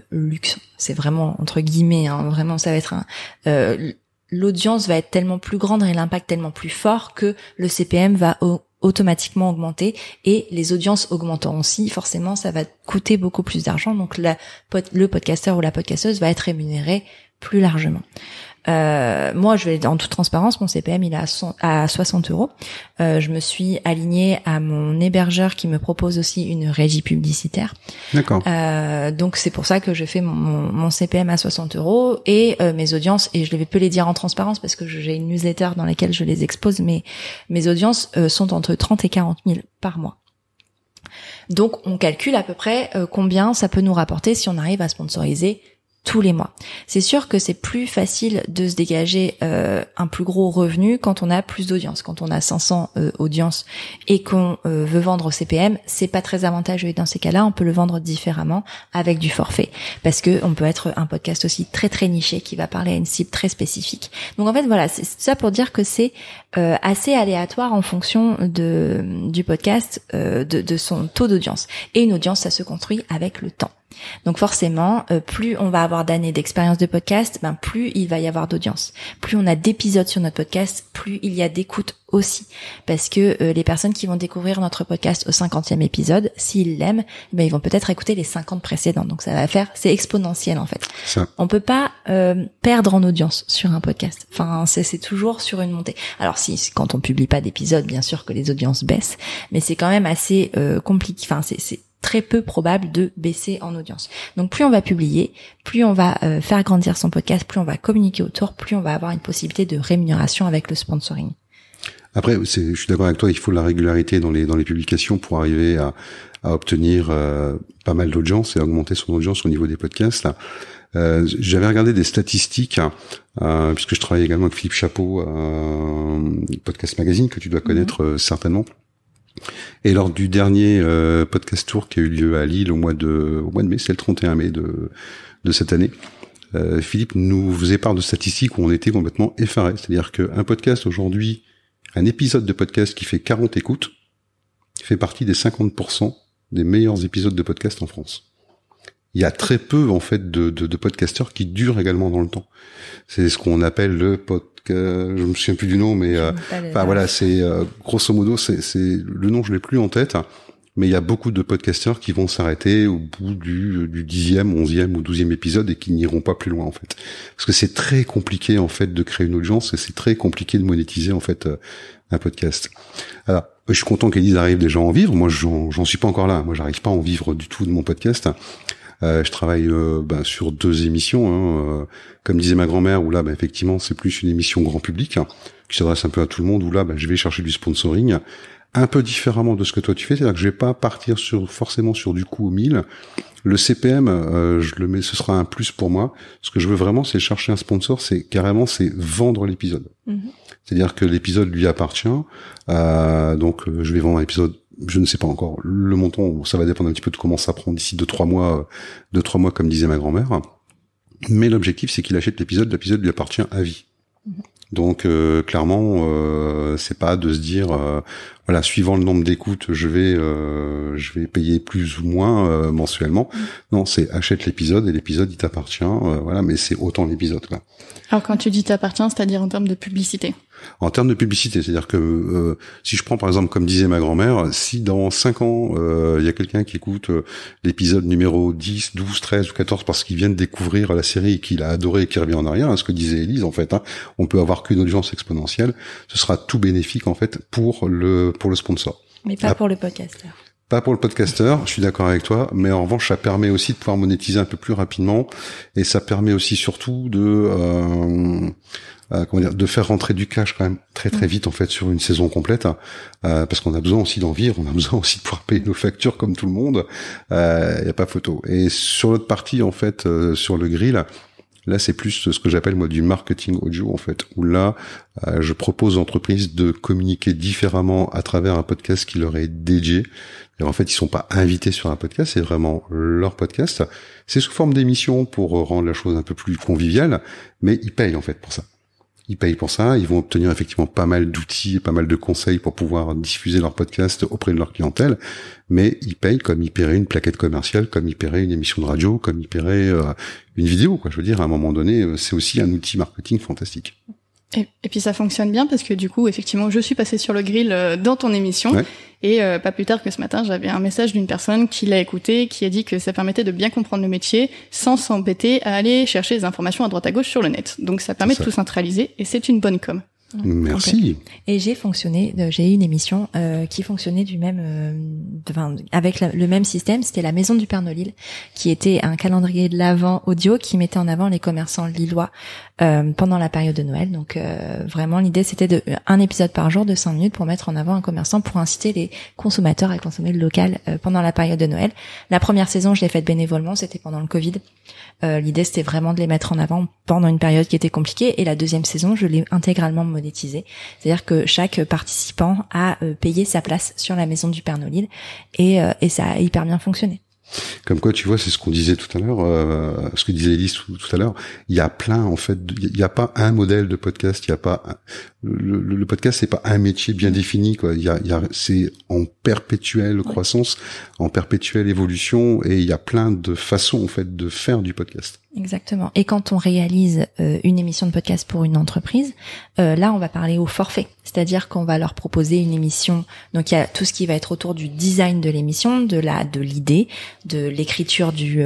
luxe. C'est vraiment entre guillemets, vraiment, ça va être l'audience va être tellement plus grande et l'impact tellement plus fort que le CPM va automatiquement augmenter et les audiences augmenteront aussi. Forcément, ça va coûter beaucoup plus d'argent. Donc le podcasteur ou la podcasteuse va être rémunéré plus largement. Moi, je vais en toute transparence, mon CPM il est à 60 €. Je me suis alignée à mon hébergeur qui me propose aussi une régie publicitaire. D'accord. Donc c'est pour ça que je fais mon CPM à 60 € et mes audiences, et je peux les dire en transparence parce que j'ai une newsletter dans laquelle je les expose, mais mes audiences sont entre 30 et 40 000 par mois. Donc on calcule à peu près combien ça peut nous rapporter si on arrive à sponsoriser tous les mois. C'est sûr que c'est plus facile de se dégager un plus gros revenu quand on a plus d'audience. Quand on a 500 audiences et qu'on veut vendre au CPM, c'est pas très avantageux. Et dans ces cas-là, on peut le vendre différemment avec du forfait, parce que on peut être un podcast aussi très très niché qui va parler à une cible très spécifique. Donc en fait voilà, c'est ça pour dire que c'est assez aléatoire en fonction du podcast, de son taux d'audience. Et une audience, ça se construit avec le temps. Donc forcément, plus on va avoir d'années d'expérience de podcast, plus il va y avoir d'audience. Plus on a d'épisodes sur notre podcast, plus il y a d'écoute aussi. Parce que les personnes qui vont découvrir notre podcast au 50e épisode, s'ils l'aiment, ils vont peut-être écouter les 50 précédents. Donc ça va faire, c'est exponentiel en fait. Ça. On peut pas perdre en audience sur un podcast. Enfin, c'est toujours sur une montée. Alors si quand on publie pas d'épisodes, bien sûr que les audiences baissent, mais c'est quand même assez compliqué. Enfin, c'est très peu probable de baisser en audience. Donc plus on va publier, plus on va faire grandir son podcast, plus on va communiquer autour, plus on va avoir une possibilité de rémunération avec le sponsoring. Après, je suis d'accord avec toi, il faut de la régularité dans les publications pour arriver à obtenir pas mal d'audience et augmenter son audience au niveau des podcasts. J'avais regardé des statistiques, puisque je travaille également avec Philippe Chapeau, Podcast Magazine, que tu dois connaître certainement. Et lors du dernier podcast tour qui a eu lieu à Lille au mois de mai, c'est le 31 mai de cette année, Philippe nous faisait part de statistiques où on était complètement effarés. C'est-à-dire qu'un podcast aujourd'hui, un épisode de podcast qui fait 40 écoutes, fait partie des 50% des meilleurs épisodes de podcast en France. Il y a très peu en fait de podcasteurs qui durent également dans le temps. C'est ce qu'on appelle le podcast. Je me souviens plus du nom, mais enfin voilà, c'est grosso modo, c'est le nom, je l'ai plus en tête. Mais il y a beaucoup de podcasteurs qui vont s'arrêter au bout du 10e, 11e ou 12e épisode et qui n'iront pas plus loin en fait. Parce que c'est très compliqué en fait de créer une audience et c'est très compliqué de monétiser en fait un podcast. Alors, je suis content qu'Élise arrive déjà à en vivre. Moi, j'en suis pas encore là. Moi, j'arrive pas à en vivre du tout de mon podcast. Je travaille sur 2 émissions, comme disait ma grand-mère, où là, effectivement, c'est plus une émission grand public qui s'adresse un peu à tout le monde. Où là, je vais chercher du sponsoring, un peu différemment de ce que toi tu fais. C'est-à-dire que je vais pas partir forcément sur du coup au 1000. Le CPM, je le mets, ce sera un plus pour moi. Ce que je veux vraiment, c'est chercher un sponsor. C'est vendre l'épisode. Mm-hmm. C'est-à-dire que l'épisode lui appartient. Donc, je vais vendre l'épisode. Je ne sais pas encore le montant, ça va dépendre un petit peu de comment ça prend d'ici 2-3 mois, comme disait ma grand-mère. Mais l'objectif, c'est qu'il achète l'épisode lui appartient à vie. Donc clairement, c'est pas de se dire voilà, suivant le nombre d'écoutes, je vais payer plus ou moins mensuellement. Non, c'est achète l'épisode et l'épisode il t'appartient, voilà, mais c'est autant l'épisode quoi. Alors quand tu dis t'appartient, c'est-à-dire en termes de publicité. En termes de publicité, c'est-à-dire que si je prends par exemple, comme disait ma grand-mère, si dans 5 ans, il y a quelqu'un qui écoute l'épisode numéro 10, 12, 13 ou 14 parce qu'il vient de découvrir la série et qu'il a adoré et qu'il revient en arrière, ce que disait Élise en fait, on peut avoir qu'une audience exponentielle, ce sera tout bénéfique en fait pour le sponsor. Mais pas pour le podcasteur. Pas pour le podcasteur, je suis d'accord avec toi, mais en revanche, ça permet aussi de pouvoir monétiser un peu plus rapidement et ça permet aussi surtout de faire rentrer du cash quand même très très vite en fait sur une saison complète, parce qu'on a besoin aussi d'en vivre, on a besoin aussi de pouvoir payer nos factures comme tout le monde, y a pas photo. Et sur l'autre partie en fait, sur le grill, là c'est plus ce que j'appelle moi du marketing audio en fait, où là je propose aux entreprises de communiquer différemment à travers un podcast qui leur est dédié. Et en fait, ils sont pas invités sur un podcast, c'est vraiment leur podcast. C'est sous forme d'émission pour rendre la chose un peu plus conviviale, mais ils payent en fait pour ça. Ils payent pour ça, ils vont obtenir effectivement pas mal d'outils et pas mal de conseils pour pouvoir diffuser leur podcast auprès de leur clientèle, mais ils payent comme ils paieraient une plaquette commerciale, comme ils paieraient une émission de radio, comme ils paieraient une vidéo, quoi. Je veux dire, à un moment donné, c'est aussi un outil marketing fantastique. Et puis ça fonctionne bien parce que du coup, effectivement, je suis passée sur le grill dans ton émission. Ouais. Et pas plus tard que ce matin, j'avais un message d'une personne qui l'a écouté, qui a dit que ça permettait de bien comprendre le métier sans s'embêter à aller chercher des informations à droite à gauche sur le net. Donc ça permet de tout centraliser et c'est une bonne com. Merci. Et j'ai eu une émission qui fonctionnait avec le même système. C'était la Maison du Père Nolil, qui était un calendrier de l'Avent audio qui mettait en avant les commerçants lillois pendant la période de Noël. Donc vraiment, l'idée c'était un épisode par jour de 5 minutes pour mettre en avant un commerçant, pour inciter les consommateurs à consommer le local pendant la période de Noël. La première saison, je l'ai faite bénévolement, c'était pendant le Covid. L'idée c'était vraiment de les mettre en avant pendant une période qui était compliquée, et la deuxième saison je l'ai intégralement monétisée, c'est-à-dire que chaque participant a payé sa place sur la Maison du Père Nolil, et ça a hyper bien fonctionné. Comme quoi, tu vois, c'est ce qu'on disait tout à l'heure, ce que disait Élise tout à l'heure. Il y a plein, en fait, il y a pas un modèle de podcast, il y a pas le podcast, c'est pas un métier bien défini, quoi. C'est en perpétuelle croissance, en perpétuelle évolution, et il y a plein de façons, en fait, de faire du podcast. Exactement. Et quand on réalise une émission de podcast pour une entreprise, là on va parler au forfait. C'est-à-dire qu'on va leur proposer une émission. Donc il y a tout ce qui va être autour du design de l'émission, de l'idée, de l'écriture du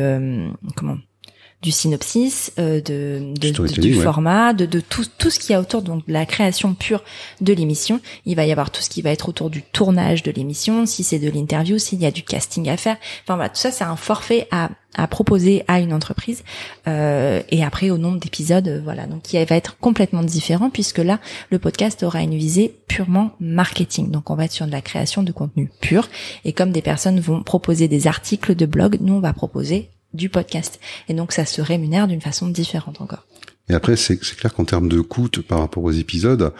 synopsis, du format, de tout ce qu'il y a autour, donc de la création pure de l'émission. Il va y avoir tout ce qui va être autour du tournage de l'émission, si c'est de l'interview, s'il y a du casting à faire. Enfin voilà, tout ça c'est un forfait à proposer à une entreprise, et après au nombre d'épisodes, voilà, donc qui va être complètement différent, puisque là le podcast aura une visée purement marketing. Donc on va être sur de la création de contenu pur, et comme des personnes vont proposer des articles de blog, nous on va proposer du podcast, et donc ça se rémunère d'une façon différente encore. Et après, c'est clair qu'en termes de coût par rapport aux épisodes,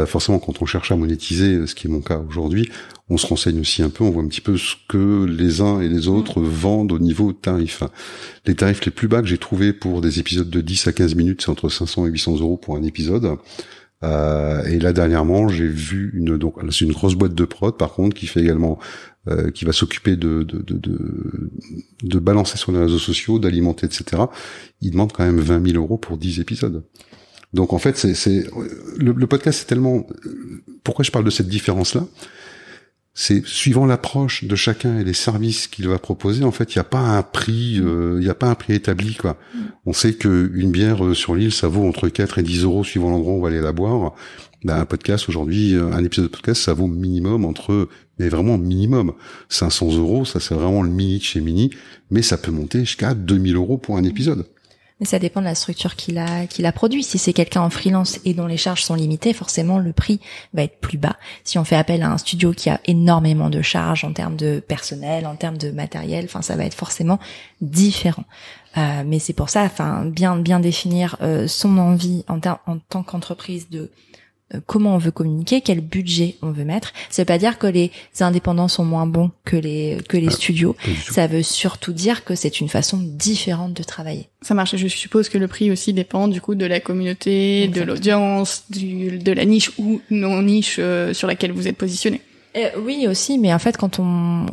forcément, quand on cherche à monétiser, ce qui est mon cas aujourd'hui, on se renseigne aussi un peu, on voit un petit peu ce que les uns et les autres vendent au niveau tarif. Les tarifs les plus bas que j'ai trouvés pour des épisodes de 10 à 15 minutes, c'est entre 500 et 800 euros pour un épisode. Et là, dernièrement, j'ai vu c'est une grosse boîte de prod, par contre, qui fait également, qui va s'occuper de balancer sur les réseaux sociaux, d'alimenter, etc. Il demande quand même 20 000 euros pour 10 épisodes. Donc, en fait, le podcast, c'est tellement, pourquoi je parle de cette différence-là? C'est suivant l'approche de chacun et les services qu'il va proposer. En fait, il n'y a pas un prix, établi, quoi. On sait que une bière sur l'île, ça vaut entre 4 et 10 euros suivant l'endroit où on va aller la boire. Un podcast aujourd'hui, un épisode de podcast, ça vaut minimum mais vraiment minimum 500 euros. Ça, c'est vraiment le mini de chez mini, mais ça peut monter jusqu'à 2000 euros pour un épisode. Mais ça dépend de la structure qu'il a produit. Si c'est quelqu'un en freelance et dont les charges sont limitées, forcément le prix va être plus bas. Si on fait appel à un studio qui a énormément de charges en termes de personnel, en termes de matériel, enfin ça va être forcément différent. Mais c'est pour ça, bien définir son envie en tant qu'entreprise de comment on veut communiquer, quel budget on veut mettre. Ça veut pas dire que les indépendants sont moins bons que les studios. Ça veut surtout dire que c'est une façon différente de travailler. Ça marche. Je suppose que le prix aussi dépend du coup de la communauté, exactement, de l'audience, de la niche ou non niche sur laquelle vous êtes positionné. Oui aussi, mais en fait quand on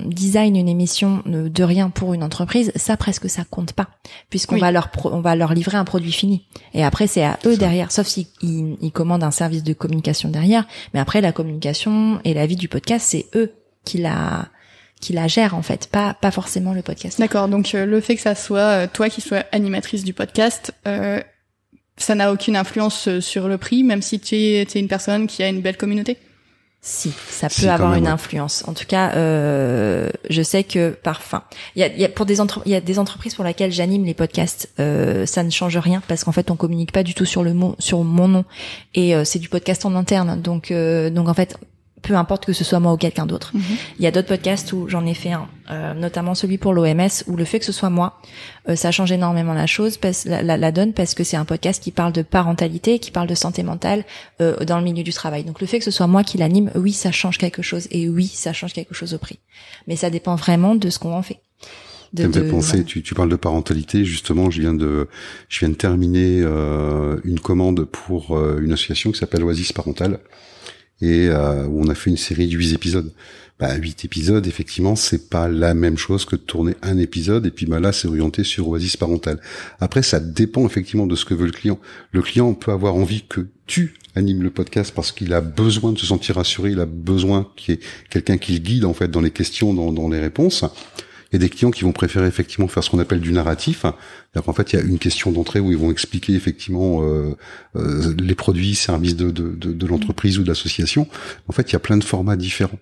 design une émission de rien pour une entreprise, ça presque ça compte pas, puisqu'on va leur livrer un produit fini. Et après c'est à eux derrière, sauf s'ils commandent un service de communication derrière, mais après la communication et la vie du podcast, c'est eux qui la gèrent en fait, pas forcément le podcast. D'accord, donc le fait que ça soit toi qui sois animatrice du podcast, ça n'a aucune influence sur le prix, même si tu es une personne qui a une belle communauté? Si, ça peut avoir une influence. En tout cas, je sais que il y a des entreprises pour lesquelles j'anime les podcasts, ça ne change rien parce qu'en fait, on communique pas du tout sur mon nom, et c'est du podcast en interne. Donc en fait, peu importe que ce soit moi ou quelqu'un d'autre. Il y a d'autres podcasts où j'en ai fait un, notamment celui pour l'OMS, où le fait que ce soit moi, ça change énormément la donne, parce que c'est un podcast qui parle de parentalité, qui parle de santé mentale dans le milieu du travail. Donc le fait que ce soit moi qui l'anime, oui, ça change quelque chose, et oui, ça change quelque chose au prix. Mais ça dépend vraiment de ce qu'on en fait. Ça me fait penser, tu parles de parentalité, justement, je viens de terminer une commande pour une association qui s'appelle Oasis Parental, et où on a fait une série de 8 épisodes. 8 épisodes, effectivement, c'est pas la même chose que de tourner un épisode, et puis là, c'est orienté sur Oasis Parental. Après, ça dépend effectivement de ce que veut le client. Le client peut avoir envie que tu animes le podcast parce qu'il a besoin de se sentir rassuré, il a besoin qu'il y ait quelqu'un qui le guide, en fait, dans les questions, dans les réponses. et des clients qui vont préférer effectivement faire ce qu'on appelle du narratif. C'est-à-dire qu'en fait, il y a une question d'entrée où ils vont expliquer effectivement les produits, services de l'entreprise ou de l'association. En fait, il y a plein de formats différents.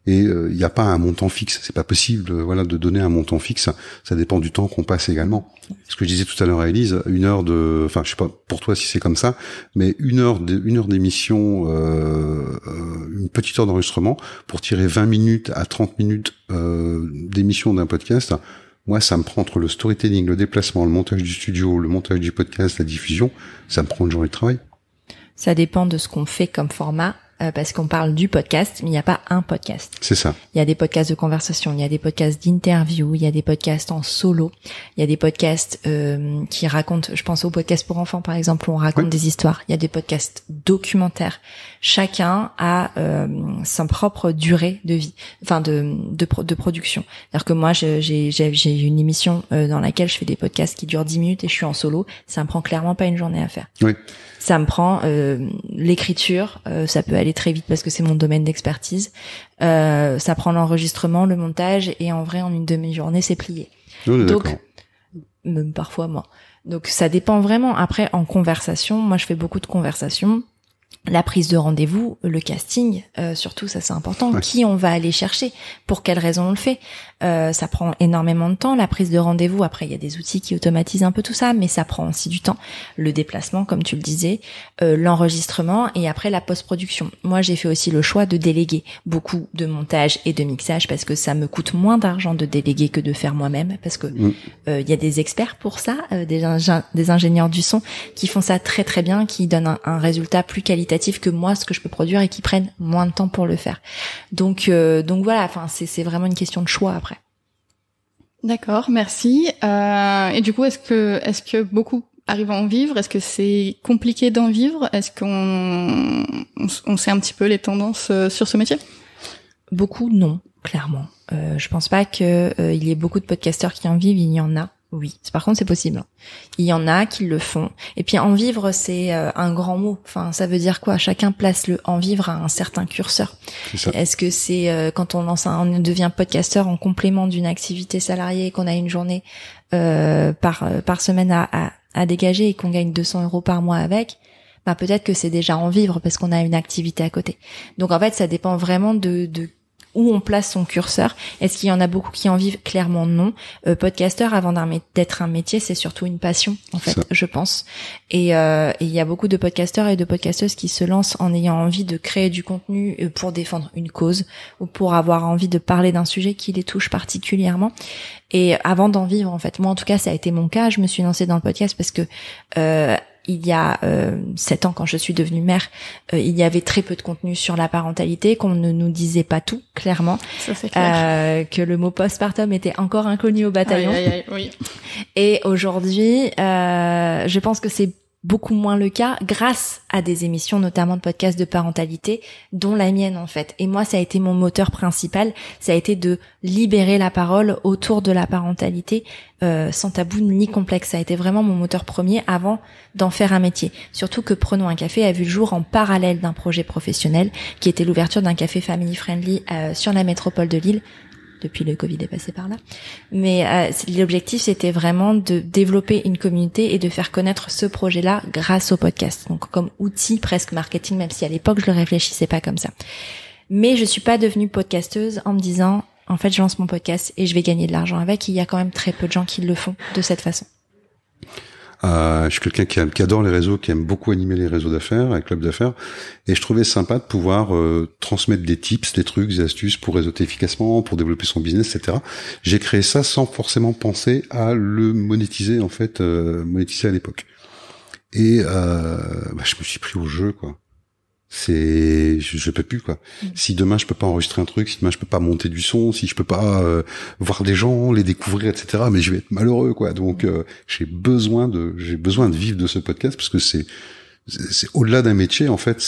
Et il n'y a pas un montant fixe, c'est pas possible de donner un montant fixe, ça dépend du temps qu'on passe également. Ce que je disais tout à l'heure à Élise, je sais pas pour toi si c'est comme ça, mais une heure d'émission, une petite heure d'enregistrement pour tirer 20 minutes à 30 minutes d'émission d'un podcast, moi ça me prend entre le storytelling, le déplacement, le montage du studio, le montage du podcast, la diffusion, ça me prend une journée de travail. Ça dépend de ce qu'on fait comme format. Parce qu'on parle du podcast, mais il n'y a pas un podcast. C'est ça. Il y a des podcasts de conversation, il y a des podcasts d'interview, il y a des podcasts en solo, il y a des podcasts qui racontent, je pense aux podcasts pour enfants par exemple, où on raconte des histoires. Il y a des podcasts documentaires. Chacun a sa propre durée de vie, enfin de production. C'est-à-dire que moi j'ai une émission dans laquelle je fais des podcasts qui durent 10 minutes et je suis en solo. Ça me prend clairement pas une journée à faire. Oui. Ça me prend l'écriture, ça peut aller très vite parce que c'est mon domaine d'expertise. Ça prend l'enregistrement, le montage, et en vrai en une demi-journée c'est plié. Donc même parfois moi. Donc ça dépend vraiment. Après en conversation, moi je fais beaucoup de conversations. La prise de rendez-vous, le casting, surtout ça c'est important. Ouais. Qui on va aller chercher, pour quelles raisons on le fait. Ça prend énormément de temps, la prise de rendez-vous. Après il y a des outils qui automatisent un peu tout ça, mais ça prend aussi du temps. Le déplacement, comme tu le disais, l'enregistrement et après la post-production. Moi j'ai fait aussi le choix de déléguer beaucoup de montage et de mixage parce que ça me coûte moins d'argent de déléguer que de faire moi-même, parce que il y a des experts pour ça, des ingénieurs du son qui font ça très très bien, qui donnent un résultat plus qualitatif que moi ce que je peux produire et qui prennent moins de temps pour le faire. Donc voilà, enfin c'est vraiment une question de choix après. D'accord, merci. Et du coup, est-ce que beaucoup arrivent à en vivre? Est-ce que c'est compliqué d'en vivre? Est-ce qu'on sait un petit peu les tendances sur ce métier? Beaucoup, non, clairement. Je pense pas que il y ait beaucoup de podcasteurs qui en vivent. Il y en a. Oui, par contre c'est possible. Il y en a qui le font. Et puis en vivre, c'est un grand mot. Enfin, ça veut dire quoi? Chacun place le en vivre à un certain curseur. Est-ce que c'est quand on devient podcasteur en complément d'une activité salariée et qu'on a une journée par semaine à dégager et qu'on gagne 200 € par mois avec? Bah peut-être que c'est déjà en vivre parce qu'on a une activité à côté. Donc en fait, ça dépend vraiment de où on place son curseur. Est-ce qu'il y en a beaucoup qui en vivent? Clairement non. Podcasteur, avant d'être un métier, c'est surtout une passion, en fait, je pense. Et il y a beaucoup de podcasteurs et de podcasteuses qui se lancent en ayant envie de créer du contenu pour défendre une cause ou pour avoir envie de parler d'un sujet qui les touche particulièrement. Et avant d'en vivre, en fait, moi en tout cas, ça a été mon cas. Je me suis lancée dans le podcast parce que il y a 7 ans, quand je suis devenue mère, il y avait très peu de contenu sur la parentalité, qu'on ne nous disait pas tout, clairement. Ça, c'est clair. Que le mot postpartum était encore inconnu au bataillon. Oui. Et aujourd'hui, je pense que c'est beaucoup moins le cas grâce à des émissions, notamment de podcasts de parentalité, dont la mienne en fait. Et moi, ça a été mon moteur principal, ça a été de libérer la parole autour de la parentalité sans tabou ni complexe. Ça a été vraiment mon moteur premier avant d'en faire un métier. Surtout que Prenons un café a vu le jour en parallèle d'un projet professionnel qui était l'ouverture d'un café family friendly sur la métropole de Lille. Depuis le Covid est passé par là. Mais l'objectif, c'était vraiment de développer une communauté et de faire connaître ce projet-là grâce au podcast. Donc comme outil presque marketing, même si à l'époque, je le réfléchissais pas comme ça. Mais je suis pas devenue podcasteuse en me disant, en fait, je lance mon podcast et je vais gagner de l'argent avec. Il y a quand même très peu de gens qui le font de cette façon. Je suis quelqu'un qui adore les réseaux, qui aime beaucoup animer les réseaux d'affaires, les clubs d'affaires, et je trouvais sympa de pouvoir transmettre des tips, des trucs, des astuces pour réseauter efficacement, pour développer son business, etc. J'ai créé ça sans forcément penser à le monétiser, en fait, monétiser à l'époque. Et je me suis pris au jeu, quoi. Je peux plus, quoi. Si demain je peux pas enregistrer un truc, si demain je peux pas monter du son, si je peux pas voir des gens, les découvrir, etc., mais je vais être malheureux, quoi. Donc j'ai besoin de vivre de ce podcast parce que c'est au-delà d'un métier, en fait.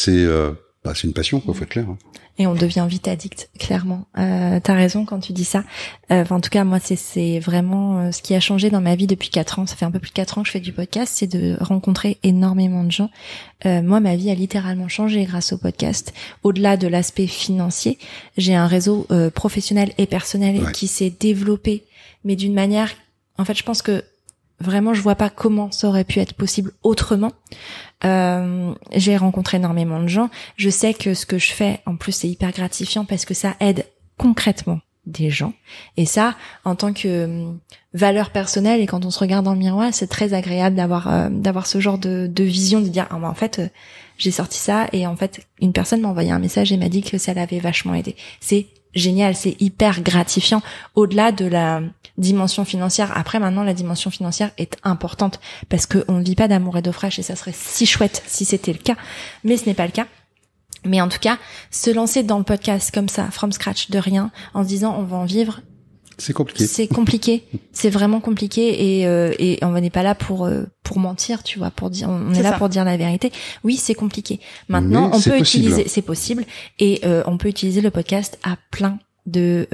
c'est une passion, quoi, faut être clair. Hein. Et on devient vite addict, clairement. T'as raison quand tu dis ça. En tout cas, moi, c'est vraiment ce qui a changé dans ma vie depuis 4 ans. Ça fait un peu plus de 4 ans que je fais du podcast, c'est de rencontrer énormément de gens. Moi, ma vie a littéralement changé grâce au podcast. Au-delà de l'aspect financier, j'ai un réseau professionnel et personnel qui s'est développé, mais d'une manière... En fait, je pense que vraiment, je vois pas comment ça aurait pu être possible autrement. J'ai rencontré énormément de gens. Je sais que ce que je fais, en plus, c'est hyper gratifiant parce que ça aide concrètement des gens. Et ça, en tant que valeur personnelle, et quand on se regarde dans le miroir, c'est très agréable d'avoir ce genre de vision, de dire, en fait, j'ai sorti ça, et en fait, une personne m'a envoyé un message et m'a dit que ça l'avait vachement aidé. C'est génial, c'est hyper gratifiant, au-delà de la dimension financière. Après, maintenant, la dimension financière est importante parce que on ne vit pas d'amour et d'eau fraîche, et ça serait si chouette si c'était le cas, mais ce n'est pas le cas. Mais en tout cas, se lancer dans le podcast comme ça, from scratch, de rien, en se disant on va en vivre, c'est compliqué. C'est compliqué, c'est vraiment compliqué, et on n'est pas là pour mentir, tu vois, pour dire, on est là pour dire la vérité. Oui, c'est compliqué. Maintenant, on peut utiliser, c'est possible, et on peut utiliser le podcast à plein de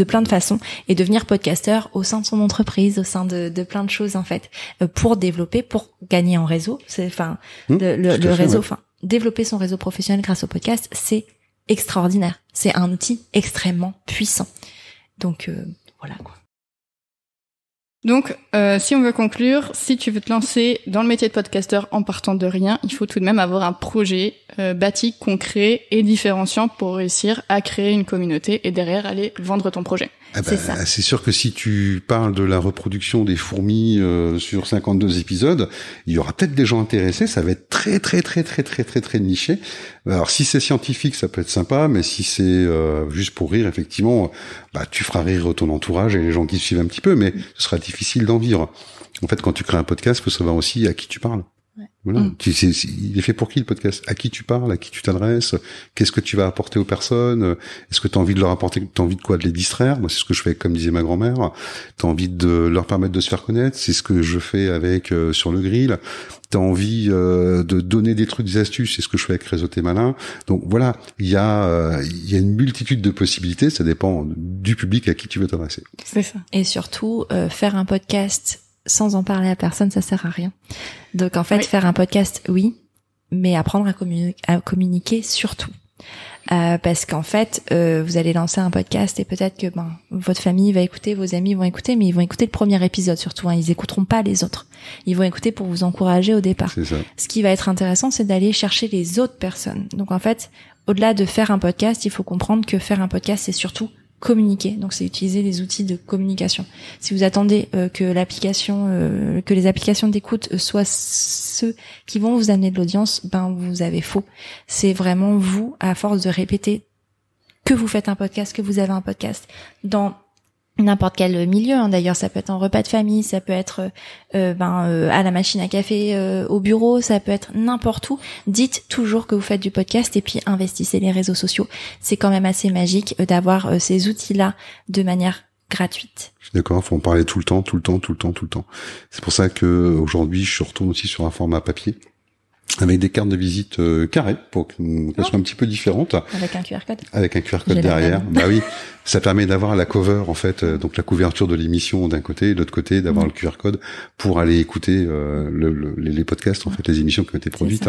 plein de façons, et devenir podcasteur au sein de son entreprise, au sein de plein de choses en fait, pour développer, pour gagner en réseau. C'est le réseau, développer son réseau professionnel grâce au podcast, c'est extraordinaire. C'est un outil extrêmement puissant. Donc voilà quoi. Donc, si on veut conclure, si tu veux te lancer dans le métier de podcasteur en partant de rien, il faut tout de même avoir un projet bâti, concret et différenciant pour réussir à créer une communauté et derrière aller vendre ton projet. C'est ça. C'est sûr que si tu parles de la reproduction des fourmis sur 52 épisodes, il y aura peut-être des gens intéressés, ça va être très niché. Alors si c'est scientifique, ça peut être sympa, mais si c'est juste pour rire, effectivement, tu feras rire ton entourage et les gens qui suivent un petit peu, mais ce sera difficile d'en vivre. En fait, quand tu crées un podcast, il faut savoir aussi à qui tu parles. Voilà. Il est fait pour qui le podcast? À qui tu parles? À qui tu t'adresses? Qu'est-ce que tu vas apporter aux personnes? Est-ce que tu as envie de leur apporter? T'as envie de quoi? De les distraire? Moi, c'est ce que je fais, comme disait ma grand-mère. T'as envie de leur permettre de se faire connaître? C'est ce que je fais avec Sur le Grill. T'as envie de donner des trucs, des astuces? C'est ce que je fais avec Réseau T'es Malin. Donc voilà, il y a une multitude de possibilités. Ça dépend du public à qui tu veux t'adresser. C'est ça. Et surtout, faire un podcast sans en parler à personne, ça sert à rien. Donc en fait, faire un podcast, oui, mais apprendre à communiquer surtout. Parce qu'en fait, vous allez lancer un podcast et peut-être que votre famille va écouter, vos amis vont écouter, mais ils vont écouter le premier épisode surtout. Ils écouteront pas les autres. Ils vont écouter pour vous encourager au départ. C'est ça. Ce qui va être intéressant, c'est d'aller chercher les autres personnes. Donc en fait, au-delà de faire un podcast, il faut comprendre que faire un podcast, c'est surtout communiquer. Donc c'est utiliser les outils de communication. Si vous attendez que les applications d'écoute soient ceux qui vont vous amener de l'audience, vous avez faux. C'est vraiment vous, à force de répéter que vous faites un podcast, que vous avez un podcast, dans n'importe quel milieu, d'ailleurs, ça peut être en repas de famille, ça peut être à la machine à café, au bureau, ça peut être n'importe où. Dites toujours que vous faites du podcast et puis investissez les réseaux sociaux. C'est quand même assez magique d'avoir ces outils-là de manière gratuite. Je suis d'accord, faut en parler tout le temps. C'est pour ça que aujourd'hui, je retourne aussi sur un format papier, avec des cartes de visite carrées pour qu'elles soient un petit peu différentes. Avec un QR code. Avec un QR code derrière. Oui, ça permet d'avoir la cover en fait, donc la couverture de l'émission d'un côté, et de l'autre côté d'avoir le QR code pour aller écouter les podcasts en fait, les émissions qui ont été produites.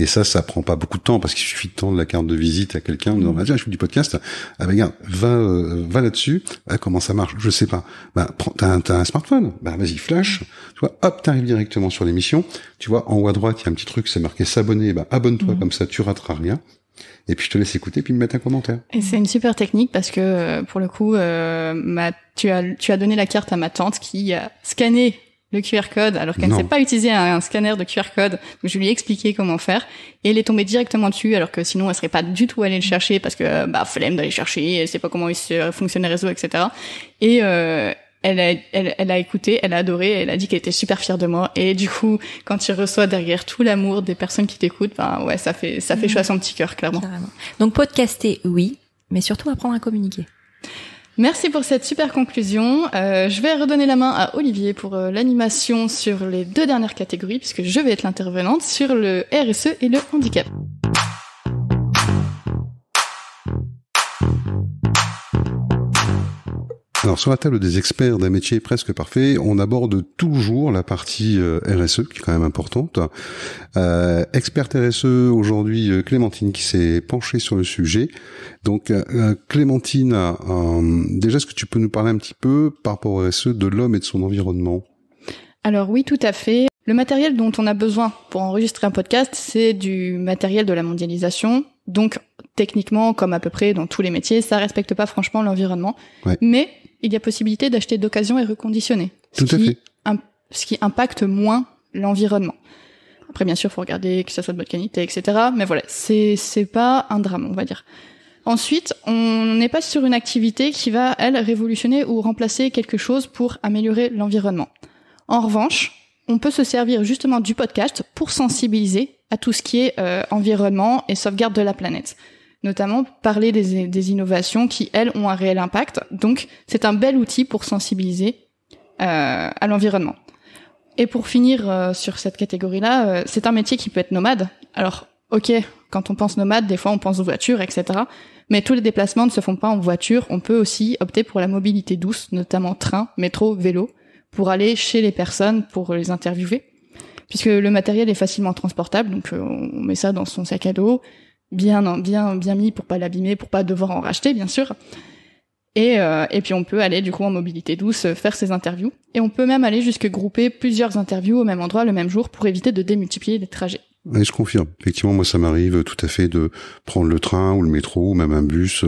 Et ça prend pas beaucoup de temps parce qu'il suffit de tendre la carte de visite à quelqu'un en disant je fais du podcast. Regarde, va là-dessus. Comment ça marche? Je sais pas. T'as un smartphone. Vas-y, flash. Tu vois, hop, t'arrives directement sur l'émission. Tu vois, en haut à droite, il y a un petit truc, c'est marqué s'abonner. Abonne-toi, comme ça, tu rateras rien. Et puis je te laisse écouter, puis me mettre un commentaire. Et c'est une super technique parce que pour le coup, tu as donné la carte à ma tante qui a scanné le QR code, alors qu'elle ne sait pas utiliser un scanner de QR code. Donc je lui ai expliqué comment faire, et elle est tombée directement dessus, alors que sinon elle serait pas du tout allée le chercher parce que flemme d'aller chercher, elle sait pas comment fonctionne les réseaux, etc. Et elle a écouté, elle a adoré, elle a dit qu'elle était super fière de moi. Et du coup, quand tu reçois derrière tout l'amour des personnes qui t'écoutent, ça fait chaud à son petit cœur, clairement. Carrément. Donc podcaster, oui, mais surtout apprendre à communiquer. Merci pour cette super conclusion. Je vais redonner la main à Olivier pour l'animation sur les 2 dernières catégories, puisque je vais être l'intervenante sur le RSE et le handicap. Alors sur la table des experts d'un métier presque parfait, on aborde toujours la partie RSE qui est quand même importante. Experte RSE aujourd'hui, Clémentine qui s'est penchée sur le sujet. Donc Clémentine, déjà est-ce que tu peux nous parler un petit peu par rapport au RSE de l'homme et de son environnement? Alors oui, tout à fait. Le matériel dont on a besoin pour enregistrer un podcast, c'est du matériel de la mondialisation. Donc, techniquement, comme à peu près dans tous les métiers, ça respecte pas franchement l'environnement. Ouais. Mais il y a possibilité d'acheter d'occasion et reconditionner. Tout à fait. Ce qui impacte moins l'environnement. Après, bien sûr, faut regarder que ça soit de bonne qualité, etc. Mais voilà, c'est pas un drame, on va dire. Ensuite, on n'est pas sur une activité qui va, elle, révolutionner ou remplacer quelque chose pour améliorer l'environnement. En revanche, on peut se servir justement du podcast pour sensibiliser à tout ce qui est environnement et sauvegarde de la planète. Notamment parler des innovations qui, elles, ont un réel impact. Donc, c'est un bel outil pour sensibiliser à l'environnement. Et pour finir sur cette catégorie-là, c'est un métier qui peut être nomade. Alors, ok, quand on pense nomade, des fois on pense voiture, etc. Mais tous les déplacements ne se font pas en voiture. On peut aussi opter pour la mobilité douce, notamment train, métro, vélo, pour aller chez les personnes, pour les interviewer. Puisque le matériel est facilement transportable, donc on met ça dans son sac à dos, bien mis pour pas l'abîmer, pour pas devoir en racheter, bien sûr. Et puis on peut aller du coup en mobilité douce faire ses interviews. Et on peut même aller jusque grouper plusieurs interviews au même endroit le même jour pour éviter de démultiplier les trajets. Oui, je confirme. Effectivement, moi, ça m'arrive tout à fait de prendre le train ou le métro ou même un bus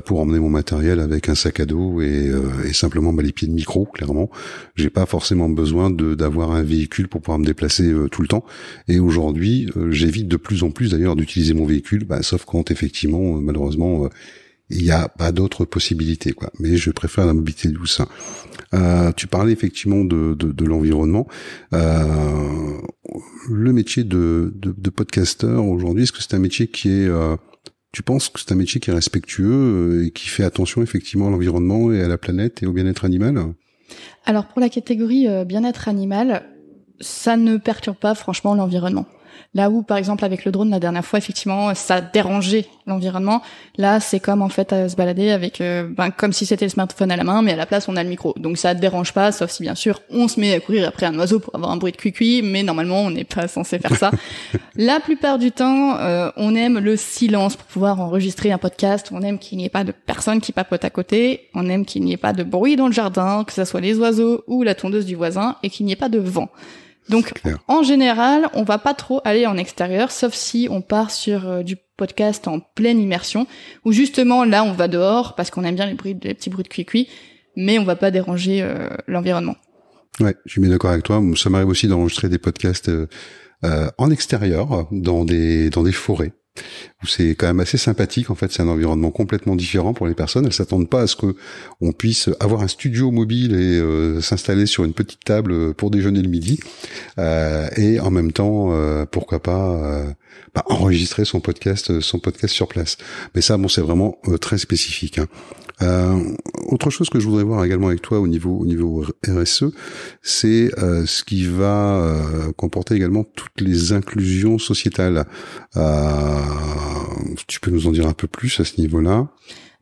pour emmener mon matériel avec un sac à dos et simplement les pieds de micro. Clairement, j'ai pas forcément besoin d'avoir un véhicule pour pouvoir me déplacer tout le temps. Et aujourd'hui, j'évite de plus en plus d'ailleurs d'utiliser mon véhicule, sauf quand effectivement, malheureusement, il n'y a pas d'autres possibilités, quoi. Mais je préfère la mobilité douce. Tu parlais effectivement de l'environnement. Le métier de podcasteur aujourd'hui, est-ce que c'est un métier qui est, tu penses que c'est un métier qui est respectueux et qui fait attention effectivement à l'environnement et à la planète et au bien-être animal? Alors pour la catégorie bien-être animal, ça ne perturbe pas franchement l'environnement. Là où, par exemple, avec le drone, la dernière fois, effectivement, ça dérangeait l'environnement. Là, c'est comme, en fait, à se balader avec, comme si c'était le smartphone à la main, mais à la place, on a le micro. Donc, ça dérange pas, sauf si, bien sûr, on se met à courir après un oiseau pour avoir un bruit de cuicui, mais normalement, on n'est pas censé faire ça. La plupart du temps, on aime le silence pour pouvoir enregistrer un podcast. On aime qu'il n'y ait pas de personne qui papote à côté. On aime qu'il n'y ait pas de bruit dans le jardin, que ce soit les oiseaux ou la tondeuse du voisin, et qu'il n'y ait pas de vent. Donc, en général, on va pas trop aller en extérieur, sauf si on part sur du podcast en pleine immersion, où justement, là, on va dehors, parce qu'on aime bien les petits bruits de cuicui, mais on va pas déranger l'environnement. Ouais, je suis bien d'accord avec toi. Ça m'arrive aussi d'enregistrer des podcasts en extérieur, dans des forêts, où c'est quand même assez sympathique. En fait, c'est un environnement complètement différent pour les personnes. Elles s'attendent pas à ce que on puisse avoir un studio mobile et s'installer sur une petite table pour déjeuner le midi, et en même temps, pourquoi pas enregistrer son podcast sur place. Mais ça, bon, c'est vraiment très spécifique, hein. Autre chose que je voudrais voir également avec toi au niveau RSE, c'est ce qui va comporter également toutes les inclusions sociétales. Tu peux nous en dire un peu plus à ce niveau-là?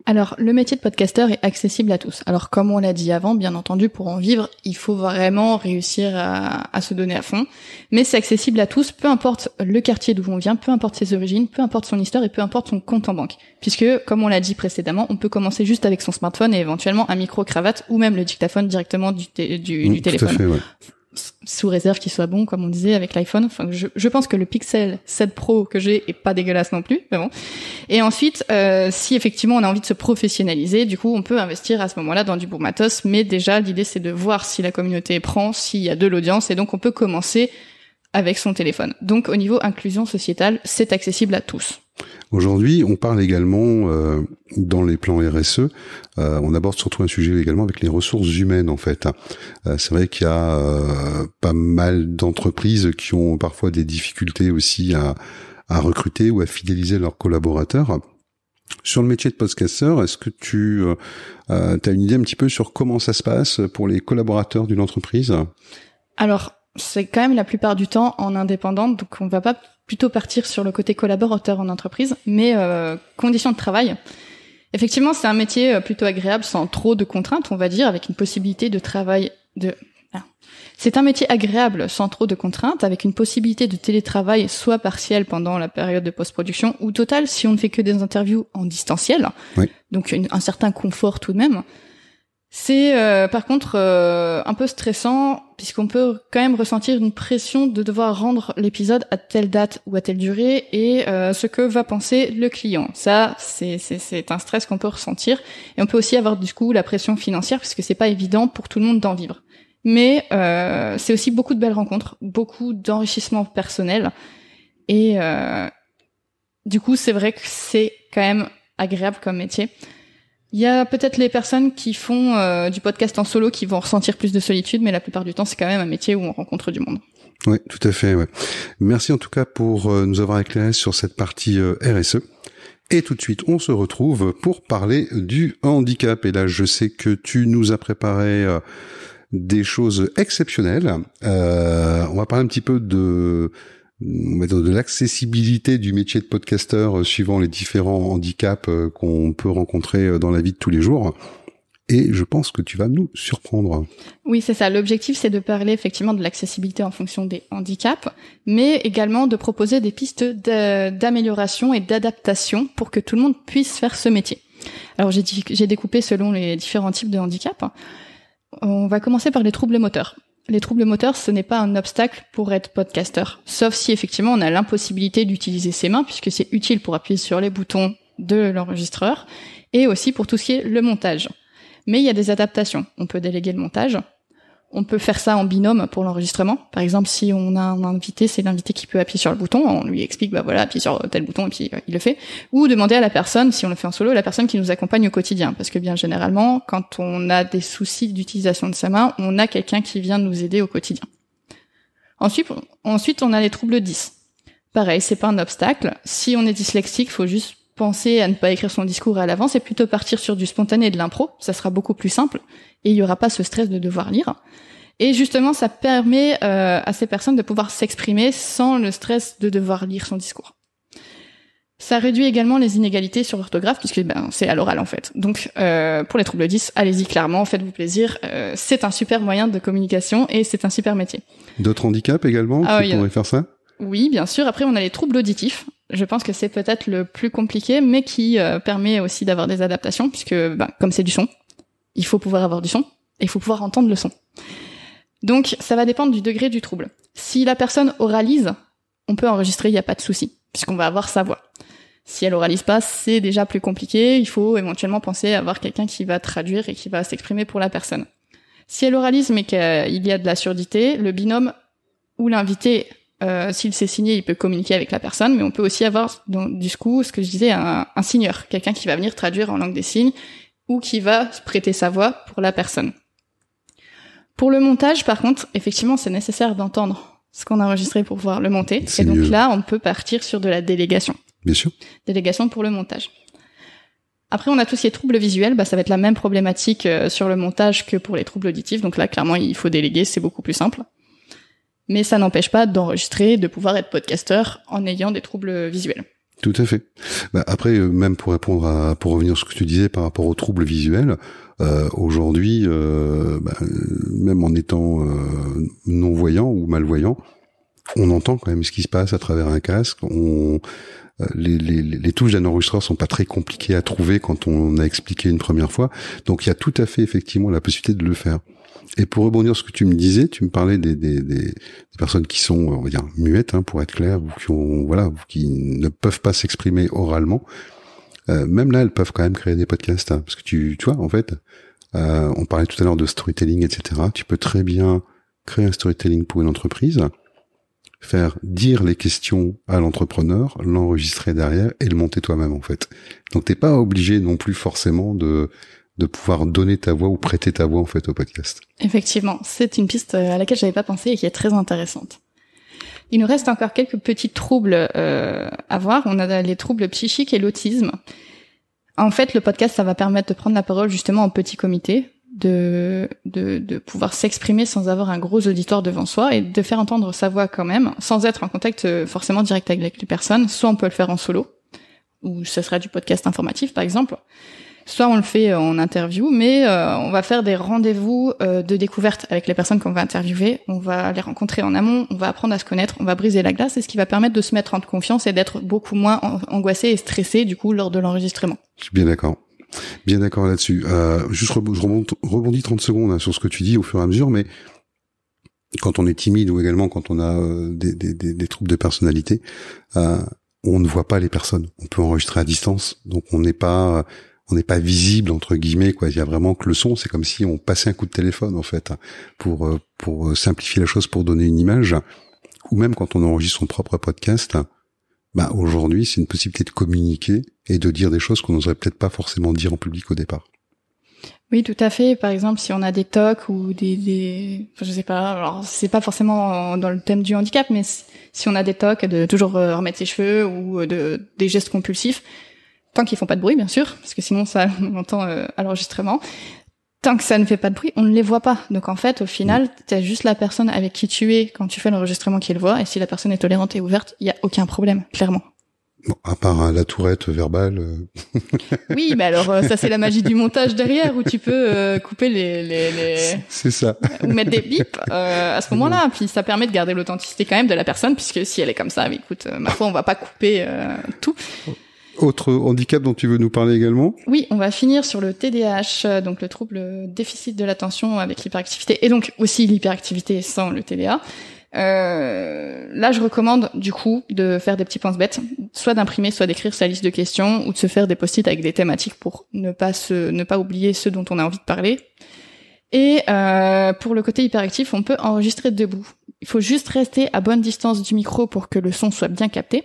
Alors, le métier de podcasteur est accessible à tous. Alors, comme on l'a dit avant, bien entendu, pour en vivre, il faut vraiment réussir à se donner à fond. Mais c'est accessible à tous, peu importe le quartier d'où on vient, peu importe ses origines, peu importe son histoire et peu importe son compte en banque. Puisque, comme on l'a dit précédemment, on peut commencer juste avec son smartphone et éventuellement un micro-cravate ou même le dictaphone directement du téléphone. Tout à fait, ouais. Sous réserve qu'il soit bon, comme on disait avec l'iPhone. Enfin, je pense que le Pixel 7 Pro que j'ai est pas dégueulasse non plus, mais bon. Et ensuite, si effectivement on a envie de se professionnaliser, du coup, on peut investir à ce moment-là dans du bon matos. Mais déjà, l'idée c'est de voir si la communauté prend, s'il y a de l'audience, et donc on peut commencer avec son téléphone. Donc, au niveau inclusion sociétale, c'est accessible à tous. Aujourd'hui, on parle également dans les plans RSE, on aborde surtout un sujet également avec les ressources humaines en fait. C'est vrai qu'il y a pas mal d'entreprises qui ont parfois des difficultés aussi à recruter ou à fidéliser leurs collaborateurs. Sur le métier de podcasteur, est-ce que tu as une idée un petit peu sur comment ça se passe pour les collaborateurs d'une entreprise? Alors, c'est quand même la plupart du temps en indépendante, donc on va pas plutôt partir sur le côté collaborateur en entreprise, mais conditions de travail. Effectivement, c'est un métier plutôt agréable sans trop de contraintes, on va dire, avec une possibilité de travail C'est un métier agréable sans trop de contraintes, avec une possibilité de télétravail soit partiel pendant la période de post-production ou totale si on ne fait que des interviews en distanciel. Oui. Donc un certain confort tout de même. C'est par contre un peu stressant puisqu'on peut quand même ressentir une pression de devoir rendre l'épisode à telle date ou à telle durée et ce que va penser le client. Ça, c'est un stress qu'on peut ressentir et on peut aussi avoir du coup la pression financière puisque c'est pas évident pour tout le monde d'en vivre. Mais c'est aussi beaucoup de belles rencontres, beaucoup d'enrichissement personnel et du coup c'est vrai que c'est quand même agréable comme métier. Il y a peut-être les personnes qui font du podcast en solo qui vont ressentir plus de solitude, mais la plupart du temps, c'est quand même un métier où on rencontre du monde. Oui, tout à fait. Ouais. Merci en tout cas pour nous avoir éclairé sur cette partie RSE. Et tout de suite, on se retrouve pour parler du handicap. Et là, je sais que tu nous as préparé des choses exceptionnelles. On va parler un petit peu de l'accessibilité du métier de podcasteur suivant les différents handicaps qu'on peut rencontrer dans la vie de tous les jours. Et je pense que tu vas nous surprendre. Oui, c'est ça. L'objectif, c'est de parler effectivement de l'accessibilité en fonction des handicaps, mais également de proposer des pistes d'amélioration et d'adaptation pour que tout le monde puisse faire ce métier. Alors, j'ai découpé selon les différents types de handicaps. On va commencer par les troubles moteurs. Les troubles moteurs, ce n'est pas un obstacle pour être podcasteur, sauf si effectivement on a l'impossibilité d'utiliser ses mains, puisque c'est utile pour appuyer sur les boutons de l'enregistreur, et aussi pour tout ce qui est le montage. Mais il y a des adaptations. On peut déléguer le montage. On peut faire ça en binôme pour l'enregistrement. Par exemple, si on a un invité, c'est l'invité qui peut appuyer sur le bouton. On lui explique, appuie sur tel bouton et puis il le fait. Ou demander à la personne, si on le fait en solo, la personne qui nous accompagne au quotidien. Parce que bien généralement, quand on a des soucis d'utilisation de sa main, on a quelqu'un qui vient nous aider au quotidien. Ensuite, on a les troubles 10. Pareil, c'est pas un obstacle. Si on est dyslexique, faut juste penser à ne pas écrire son discours à l'avance et plutôt partir sur du spontané et de l'impro. Ça sera beaucoup plus simple et il y aura pas ce stress de devoir lire. Et justement, ça permet à ces personnes de pouvoir s'exprimer sans le stress de devoir lire son discours. Ça réduit également les inégalités sur l'orthographe puisque c'est à l'oral en fait. Donc pour les troubles 10, allez-y clairement, faites-vous plaisir. C'est un super moyen de communication et c'est un super métier. D'autres handicaps également qui pourraient faire ça ? Oui, bien sûr. Après, on a les troubles auditifs. Je pense que c'est peut-être le plus compliqué, mais qui permet aussi d'avoir des adaptations, puisque comme c'est du son, il faut pouvoir avoir du son, et il faut pouvoir entendre le son. Donc, ça va dépendre du degré du trouble. Si la personne oralise, on peut enregistrer, il n'y a pas de souci, puisqu'on va avoir sa voix. Si elle oralise pas, c'est déjà plus compliqué, il faut éventuellement penser à avoir quelqu'un qui va traduire et qui va s'exprimer pour la personne. Si elle oralise, mais qu'il y a de la surdité, le binôme ou l'invité, s'il s'est signé, il peut communiquer avec la personne, mais on peut aussi avoir, du coup, ce que je disais, un signeur, quelqu'un qui va venir traduire en langue des signes ou qui va prêter sa voix pour la personne. Pour le montage, par contre, effectivement, c'est nécessaire d'entendre ce qu'on a enregistré pour pouvoir le monter. C'est et donc mieux. là, on peut partir sur de la délégation. Bien sûr. Délégation pour le montage. Après, on a tous ces troubles visuels, ça va être la même problématique sur le montage que pour les troubles auditifs. Donc là, clairement, il faut déléguer, c'est beaucoup plus simple. Mais ça n'empêche pas d'enregistrer, de pouvoir être podcasteur en ayant des troubles visuels. Tout à fait. Après, même pour revenir sur ce que tu disais par rapport aux troubles visuels, aujourd'hui, même en étant non-voyant ou malvoyant, on entend quand même ce qui se passe à travers un casque. Les touches d'un enregistreur sont pas très compliquées à trouver quand on a expliqué une première fois. Donc il y a tout à fait effectivement la possibilité de le faire. Et pour rebondir sur ce que tu me disais, tu me parlais des personnes qui sont, on va dire, muettes, pour être clair, ou qui ne peuvent pas s'exprimer oralement. Même là, elles peuvent quand même créer des podcasts, parce que tu vois, en fait, on parlait tout à l'heure de storytelling, etc. Tu peux très bien créer un storytelling pour une entreprise, faire dire les questions à l'entrepreneur, l'enregistrer derrière et le monter toi-même, en fait. Donc t'es pas obligé non plus forcément de pouvoir donner ta voix ou prêter ta voix en fait au podcast. Effectivement, c'est une piste à laquelle j'avais pas pensé et qui est très intéressante. Il nous reste encore quelques petits troubles à voir. On a les troubles psychiques et l'autisme. En fait, le podcast, ça va permettre de prendre la parole justement en petit comité, de pouvoir s'exprimer sans avoir un gros auditoire devant soi et de faire entendre sa voix quand même, sans être en contact forcément direct avec les personnes. Soit on peut le faire en solo, où ce sera du podcast informatif par exemple. Soit on le fait en interview, mais on va faire des rendez-vous de découverte avec les personnes qu'on va interviewer. On va les rencontrer en amont, on va apprendre à se connaître, on va briser la glace, et ce qui va permettre de se mettre en confiance et d'être beaucoup moins angoissé et stressé du coup lors de l'enregistrement. Je suis bien d'accord. Bien d'accord là-dessus. Juste je rebondis 30 secondes sur ce que tu dis au fur et à mesure, mais quand on est timide ou également quand on a des troubles de personnalité, on ne voit pas les personnes. On peut enregistrer à distance, donc on n'est pas visible entre guillemets, quoi. Il y a vraiment que le son, c'est comme si on passait un coup de téléphone en fait, pour simplifier la chose, pour donner une image. Ou même quand on enregistre son propre podcast, aujourd'hui c'est une possibilité de communiquer et de dire des choses qu'on n'oserait peut-être pas forcément dire en public au départ. Oui, tout à fait. Par exemple, si on a des TOC ou je sais pas, alors c'est pas forcément dans le thème du handicap, mais si on a des TOC, de toujours remettre ses cheveux ou des gestes compulsifs, tant qu'ils font pas de bruit, bien sûr, parce que sinon ça on entend à l'enregistrement. Tant que ça ne fait pas de bruit, on ne les voit pas. Donc en fait, au final, t'as juste la personne avec qui tu es quand tu fais l'enregistrement qui le voit, et si la personne est tolérante et ouverte, il y a aucun problème, clairement. Bon, à part la tourette verbale. Oui, mais alors ça c'est la magie du montage derrière où tu peux couper les. C'est ça. Ou mettre des bips à ce moment-là, puis ça permet de garder l'authenticité quand même de la personne, puisque si elle est comme ça, mais écoute, ma foi, on va pas couper tout. Autre handicap dont tu veux nous parler également? Oui, on va finir sur le TDAH, donc le trouble déficit de l'attention avec l'hyperactivité, et donc aussi l'hyperactivité sans le TDA. Là, je recommande du coup de faire des petits pense-bêtes, soit d'imprimer, soit d'écrire sa liste de questions, ou de se faire des post-it avec des thématiques pour ne pas oublier ceux dont on a envie de parler. Et pour le côté hyperactif, on peut enregistrer debout. Il faut juste rester à bonne distance du micro pour que le son soit bien capté,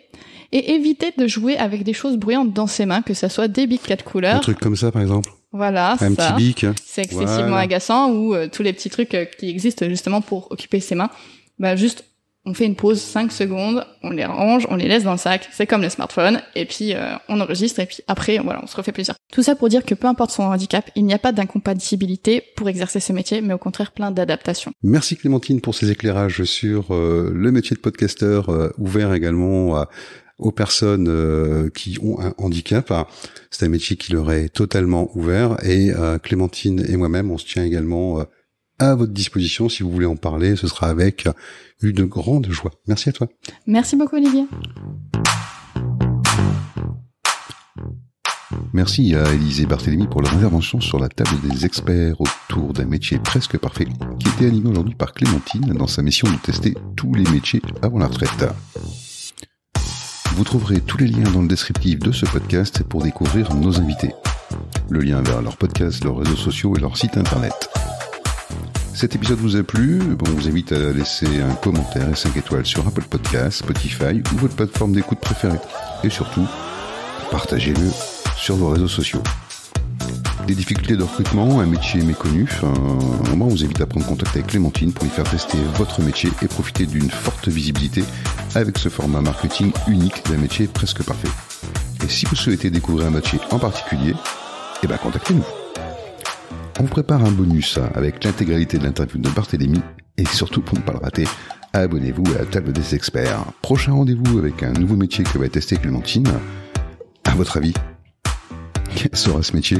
et éviter de jouer avec des choses bruyantes dans ses mains, que ça soit des bics 4 couleurs. Un truc comme ça, par exemple. Voilà, un ça. Petit bic. C'est excessivement agaçant, ou tous les petits trucs qui existent justement pour occuper ses mains. Juste, on fait une pause 5 secondes, on les range, on les laisse dans le sac, c'est comme le smartphone, et puis on enregistre, et puis après, on se refait plaisir. Tout ça pour dire que peu importe son handicap, il n'y a pas d'incompatibilité pour exercer ce métier, mais au contraire plein d'adaptations. Merci Clémentine pour ces éclairages sur le métier de podcasteur, ouvert également aux personnes qui ont un handicap. C'est un métier qui leur est totalement ouvert, et Clémentine et moi-même, on se tient également à votre disposition. Si vous voulez en parler, ce sera avec une grande joie. Merci à toi. Merci beaucoup Olivier. Merci à Élise et Barthélémy pour leur intervention sur la table des experts autour d'un métier presque parfait, qui était animé aujourd'hui par Clémentine dans sa mission de tester tous les métiers avant la retraite. Vous trouverez tous les liens dans le descriptif de ce podcast pour découvrir nos invités. Le lien vers leur podcast, leurs réseaux sociaux et leur site internet. Cet épisode vous a plu, on vous invite à laisser un commentaire et 5 étoiles sur Apple Podcasts, Spotify ou votre plateforme d'écoute préférée. Et surtout, partagez-le sur vos réseaux sociaux. Des difficultés de recrutement, un métier méconnu, on vous invite à prendre contact avec Clémentine pour lui faire tester votre métier et profiter d'une forte visibilité avec ce format marketing unique d'un métier presque parfait. Et si vous souhaitez découvrir un métier en particulier, contactez-nous. On vous prépare un bonus avec l'intégralité de l'interview de Barthélémy, et surtout pour ne pas le rater, abonnez-vous à la table des experts. Prochain rendez-vous avec un nouveau métier que va tester Clémentine. À votre avis, quel sera ce métier ?